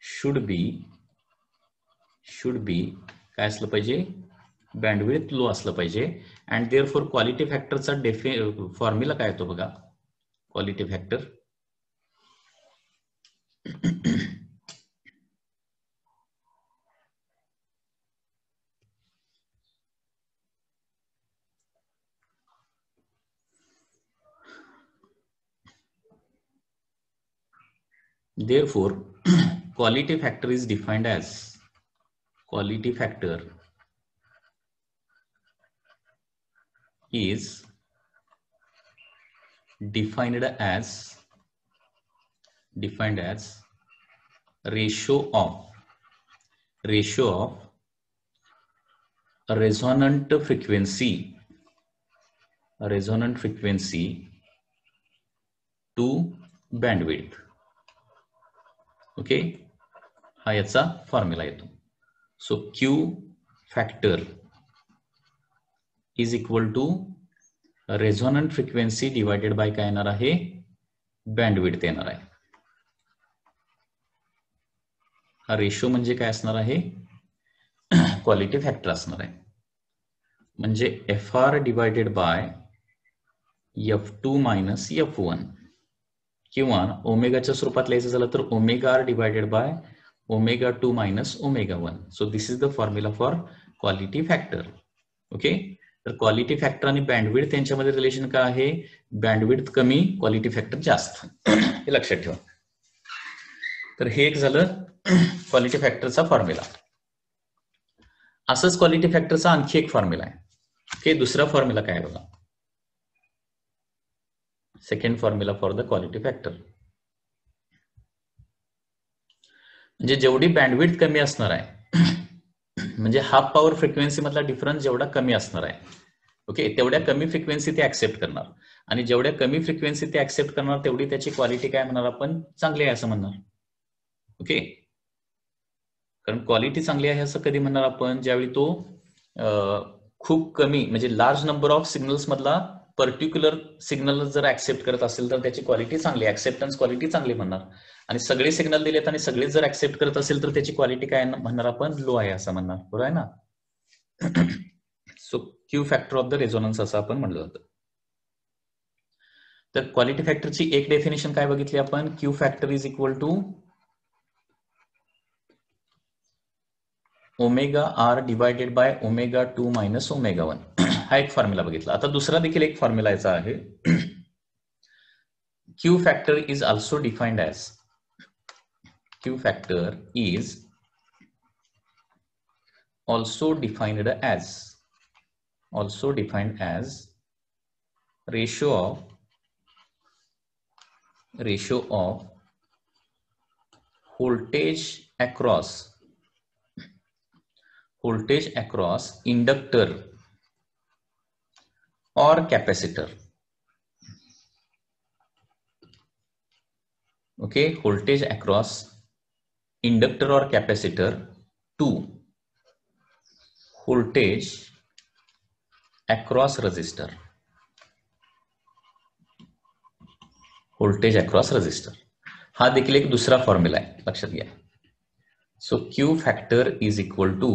शुड बी काय असलं पाहिजे, बँडविड्थ लो असलं पाहिजे. अँड देअरफॉर क्वालिटी फॅक्टरचा फॉर्म्युला काय येतो बघा. Quality factor therefore quality factor is defined as quality factor is defined as ratio of resonant frequency to bandwidth. Okay, हा याचा फॉर्म्युला येतो. So Q factor is equal to resonant frequency divided by काय येणार आहे, बँडविड्थ येणार आहे. हा रेशो म्हणजे काय असणार आहे, क्वालिटी फॅक्टर असणार आहे. म्हणजे FR divided by F2 minus F1 किंवा ओमेगाच्या स्वरूपात लिहायचं झालं तर omega R divided by ω2 minus ω1. So this is the formula for quality factor. Okay, तर क्वालिटी फॅक्टर आणि बँडविड्थ यांच्यामध्ये रिलेशन काय आहे, बँडविड्थ कमी क्वालिटी फॅक्टर जास्त, हे लक्षात ठेवा. तर हे एक झालं क्वालिटी फॅक्टरचा फॉर्म्युला. असंच क्वालिटी फॅक्टरचा आणखी एक फॉर्म्युला आहे. ओके, दुसरा फॉर्म्युला काय आहे बघा, second formula for the quality factor. म्हणजे जेवढी बँडविड्थ कमी असणार आहे, म्हणजे हाफ पॉवर फ्रिक्वेन्सी मधला डिफरन्स जेवढा कमी असणार आहे, ओके, तेवढ्या कमी फ्रिक्वेन्सी ते ऍक्सेप्ट करणार. आणि जेवढ्या कमी फ्रिक्वेन्सी ते ऍक्सेप्ट करणार तेवढी त्याची क्वालिटी काय म्हणणार आपण, चांगली आहे असं म्हणणार. ओके, कारण क्वालिटी चांगली आहे असं कधी म्हणणार आपण, ज्यावेळी तो खूप कमी म्हणजे लार्ज नंबर ऑफ सिग्नल्स मधला पर्टिक्युलर सिग्नल जर ऍक्सेप्ट करत असेल तर त्याची क्वालिटी चांगली, ऍक्सेप्टन्स क्वालिटी चांगली म्हणणार. आणि सगळे सिग्नल दिलेत आणि सगळेच जर ऍक्सेप्ट करत असेल तर त्याची क्वालिटी काय म्हणणार आपण, लो आहे असं म्हणणार. बरोबर आहे ना. So Q factor of the resonance असं आपण म्हणलं जातं. तर क्वालिटी फॅक्टरची एक डेफिनेशन काय बघितली आपण, Q factor is equal to omega R divided by ω2 minus ω1. हा एक फॉर्म्युला बघितला. आता दुसरा देखील एक फॉर्म्युला याचा आहे. Q factor is also defined as also defined as ratio of voltage across inductor or capacitor. Okay, voltage across inductor or capacitor to voltage across resistor. हा देखील एक दुसरा फॉर्म्युला आहे, लक्षात घ्या. So Q factor is equal to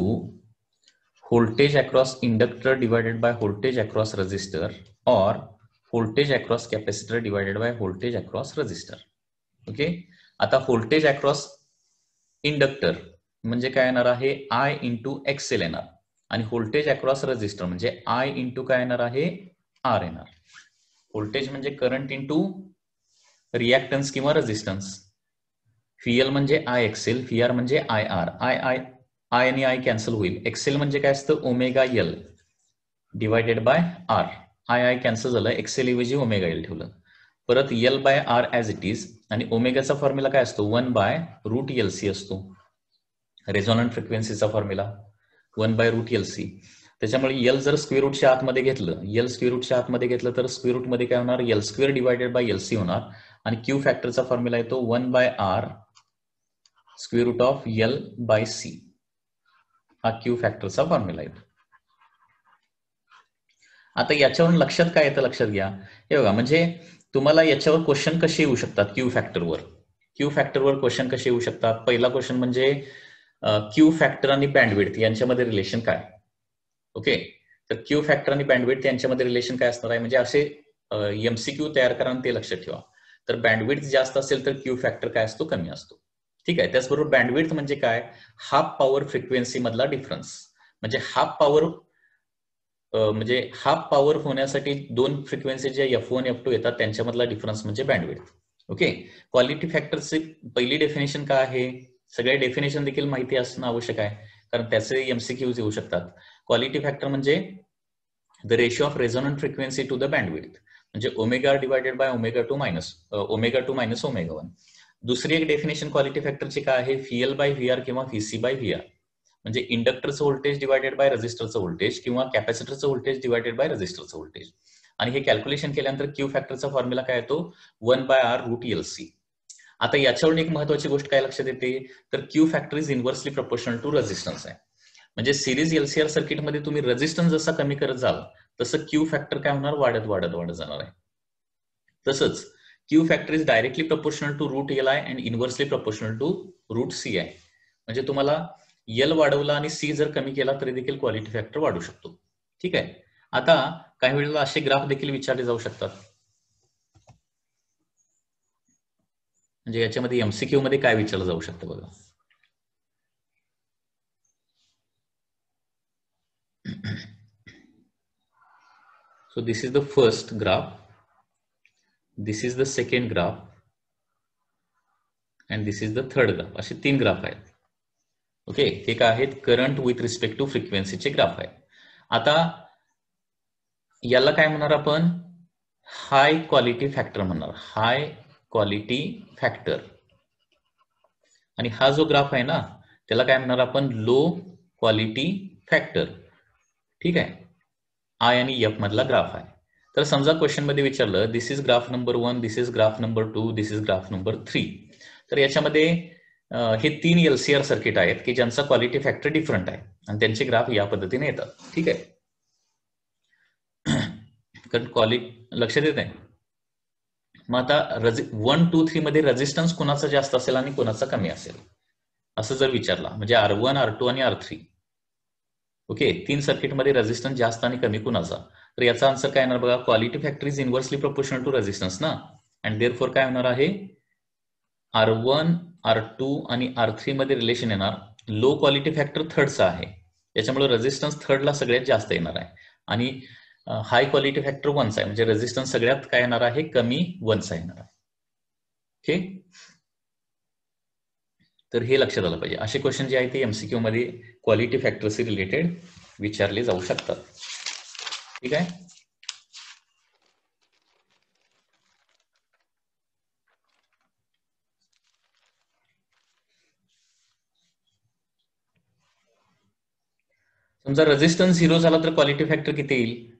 voltage across inductor divided by voltage across resistor और voltage across capacitor divided by voltage across resistor. Okay, आता व्होल्टेज अक्रॉस इंडक्टर म्हणजे काय येणार आहे, I इंटू XL येणार. आणि व्होल्टेज अक्रॉस रेजिस्टर म्हणजे I इंटू काय येणार आहे, R येणार. व्होल्टेज म्हणजे करंट इंटू रिॲक्टन्स किंवा रेजिस्टन्स. VL म्हणजे IXL, VR म्हणजे IR. I आणि I कॅन्सल होईल. XL म्हणजे काय असतं, omega L divided by R. I cancel झालं, XL ऐवजी ओमेगा L ठेवलं. परत L बाय R ॲज इट इज. आणि ओमेगाचा फॉर्म्युला काय असतो, 1/√LC असतो. रेझोनंट फ्रिक्वेन्सीचा फॉर्म्युला 1/√LC. त्याच्यामुळे L जर स्क्वेअर रूटच्या आतमध्ये घेतलं, तर स्क्वेअर रूट मध्ये काय होणार, L² डिवायडेड बाय LC होणार. आणि क्यू फॅक्टरचा फॉर्म्युला येतो 1/R square root of L by C. हा क्यू फॅक्टरचा फॉर्म्युला येतो. आता याच्यावरून लक्षात काय येतं लक्षात घ्या, हे बघा म्हणजे तुम्हाला याच्यावर क्वेश्चन कसे येऊ शकतात क्यू फॅक्टरवर क्वेश्चन कसे येऊ शकतात. पहिला क्वेश्चन म्हणजे क्यू फॅक्टर आणि बँडविड्थ यांच्यामध्ये रिलेशन काय. ओके, तर क्यू फॅक्टर आणि बँडविड्थ यांच्यामध्ये रिलेशन काय असणार आहे, म्हणजे असे एमसीक्यू तयार करा आणि ते लक्षात ठेवा. तर बँडविड्थ जास्त असेल तर क्यू फॅक्टर काय असतो, कमी असतो. ठीक आहे. त्याचबरोबर बँडविड्थ म्हणजे काय, हाफ पॉवर फ्रिक्वेन्सी मधला डिफरन्स. म्हणजे हाफ पॉवर होण्यासाठी दोन फ्रिक्वेन्सी जे F1 F2 येतात त्यांच्यामधला डिफरन्स म्हणजे बँडविड्थ. ओके, क्वालिटी फॅक्टरची पहिली डेफिनेशन काय आहे, सगळ्या डेफिनेशन देखील माहिती असणं आवश्यक आहे, कारण त्याचे एमसीक्यूज येऊ शकतात. क्वालिटी फॅक्टर म्हणजे the ratio of resonant frequency to the bandwidth, म्हणजे omega divided by omega two minus omega 1. दुसरी एक डेफिनेशन क्वालिटी फॅक्टरची काय आहे, VL बाय VR किंवा VC बाय VR, म्हणजे इंडक्टरचं व्होल्टेज डिवायडेड बाय रेझिस्टरचं व्होल्टेज किंवा कॅपॅसिटरचं व्होल्टेज डिवायडेड बाय रेझिस्टरचं व्होल्टेज. आणि हे कॅल्क्युलेशन केल्यानंतर क्यू फॅक्टरचा फॉर्म्युला काय येतो, 1/R√LC. आता याच्यावरून एक महत्वाची गोष्ट काय लक्षात येते, तर Q factor is inversely proportional to resistance आहे. म्हणजे सिरीज LCR सर्किटमध्ये तुम्ही रेझिस्टन्स जसा कमी करत जाल तसं क्यू फॅक्टर काय होणार, वाढत वाढत वाढत जाणार आहे. तसंच Q factor is directly proportional to √LI and inversely proportional to √CI. म्हणजे तुम्हाला L वाढवला आणि C जर कमी केला तरी देखील क्वालिटी फॅक्टर वाढू शकतो. ठीक आहे. आता काही वेळेला असे ग्राफ देखील विचारले जाऊ शकतात, म्हणजे याच्यामध्ये एमसीक्यू मध्ये काय विचारलं जाऊ शकतं बघा. So this is the first graph, this is the second graph and this is the third graph. असे 3 ग्राफ आहेत. ओके, हे काय आहेत, करंट विथ रिस्पेक्ट टू फ्रिक्वेन्सीचे ग्राफ आहेत. आता याला काय म्हणणार आपण, हाय क्वालिटी फॅक्टर म्हणणार, हाय क्वालिटी फॅक्टर. आणि हा जो ग्राफ आहे ना त्याला काय म्हणणार आपण, लो क्वालिटी फॅक्टर. ठीक आहे, आय आणि एफ मधला ग्राफ आहे. तर समजा क्वेश्चन मध्ये विचारलं, this is graph number 1, this is graph number 2, this is graph number 3. तर याच्यामध्ये हे 3 LCR सर्किट आहेत की ज्यांचा क्वालिटी फॅक्टर डिफरंट आहे आणि त्यांचे ग्राफ या पद्धतीने येतात. ठीक आहे, कारण क्वालिटी लक्षात येत आहे. मग आता 1, 2, 3 मध्ये रेझिस्टन्स कोणाचा जास्त असेल आणि कोणाचा कमी असेल असं जर विचारला, म्हणजे R1, R2 आणि R3. ओके, 3 सर्किटमध्ये रेझिस्टन्स जास्त आणि कमी कुणाचा, तर याचा आन्सर काय येणार बघा, quality factor is inversely proportional to resistance ना, अँड देअरफॉर काय होणार आहे, R1, R2 आणि R3 मध्ये रिलेशन येणार. लो क्वालिटी फॅक्टर थर्डचा आहे, त्याच्यामुळे रेझिस्टन्स थर्डला सगळ्यात जास्त येणार आहे. आणि हाय क्वालिटी फॅक्टर 1चा आहे, म्हणजे रेझिस्टन्स सगळ्यात काय येणार आहे, कमी 1चा येणार आहे. ओके, तर हे लक्षात आलं पाहिजे. असे क्वेश्चन जे आहेत ते एमसीक्यू मध्ये क्वालिटी फॅक्टरशी रिलेटेड विचारले जाऊ शकतात. ठीक आहे, समजा रेझिस्टन्स 0 झाला तर क्वालिटी फॅक्टर किती येईल,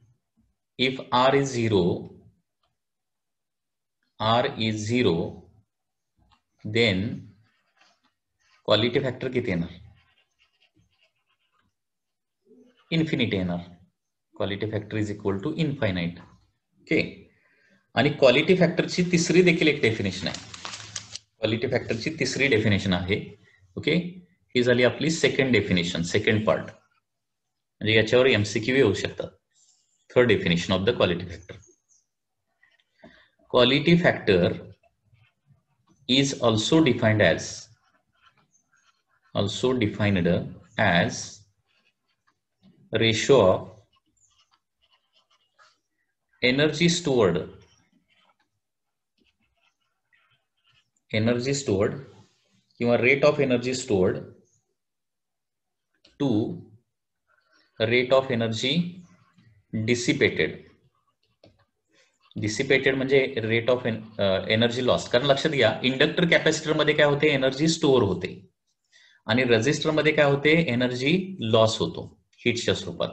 if R is 0 then quality factor किती येणार, इन्फिनिटी येणार. Quality factor is equal to infinite. Okay, आणि क्वालिटी फॅक्टरची तिसरी देखील एक डेफिनेशन आहे, क्वालिटी फॅक्टरची तिसरी डेफिनेशन आहे. ओके, ही झाली आपली सेकंड डेफिनेशन, सेकंड पार्ट, म्हणजे याच्यावर एमसीक्यू येऊ शकतात. Third definition of the quality factor. Quality factor is also defined as ratio of energy stored किंवा rate of energy stored to rate of energy dissipated म्हणजे रेट ऑफ एनर्जी लॉस. कारण लक्षात घ्या, इंडक्टर कॅपॅसिटर मध्ये काय होते, एनर्जी स्टोअर होते, आणि रेझिस्टर मध्ये काय होते, एनर्जी लॉस होतो हीटच्या स्वरूपात.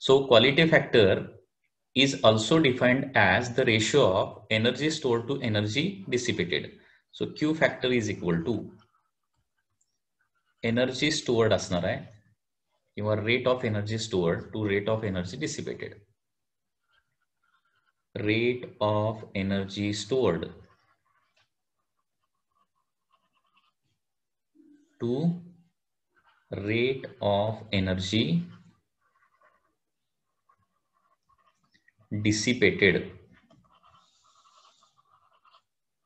So quality factor is also defined as the ratio of energy store to energy dissipated. So Q factor is equal to energy stored असणार आहे किंवा rate of energy stored to rate of energy dissipated. rate of energy stored to rate of energy dissipated.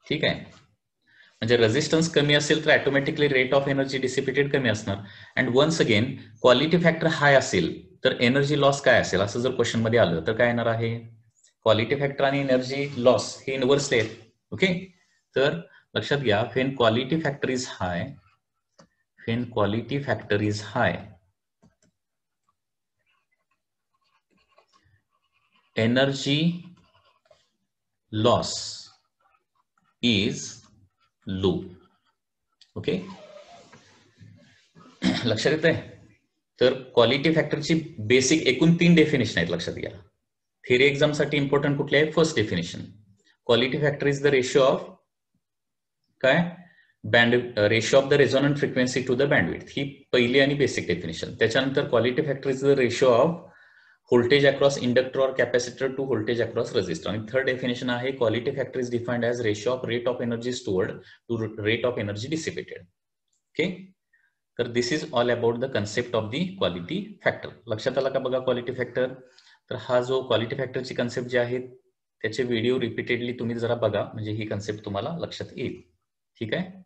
ठीक आहे, म्हणजे रेजिस्टन्स कमी असेल तर automatically rate of energy dissipated कमी असणार. And once again quality factor high असेल तर एनर्जी लॉस काय असेल असं जर क्वेश्चन मध्ये आलं तर काय येणार आहे, क्वालिटी फॅक्टर आणि एनर्जी लॉस हे इनव्हर्सली आहेत. ओके, तर लक्षात घ्या, when quality factor is hi, when quality factor is hi, energy loss is low. Okay, लक्षात येत आहे. तर क्वालिटी फॅक्टरची बेसिक एकूण 3 डेफिनेशन आहेत, लक्षात घ्या. थिअरी एक्झाम साठी इम्पॉर्टंट कुठले आहे, first definition, quality factor is the ratio of काय, band ratio of the resonant frequency to the bandwidth, ही पहिली आणि बेसिक डेफिनेशन. त्याच्यानंतर quality factor is the ratio of voltage across inductor और capacitor to voltage across resistor. आणि थर्ड डेफिनेशन आहे quality factor is defined as ratio of rate of energy stored to rate of energy dissipated. Okay, तर this is all about the concept of the quality factor. लक्षात आला का बघा क्वालिटी फॅक्टर. तर हा जो क्वालिटी फॅक्टरची कन्सेप्ट जे आहे त्याचे व्हिडिओ रिपीटेडली तुम्ही जरा बघा, म्हणजे ही कन्सेप्ट तुम्हाला लक्षात येईल. ठीक आहे.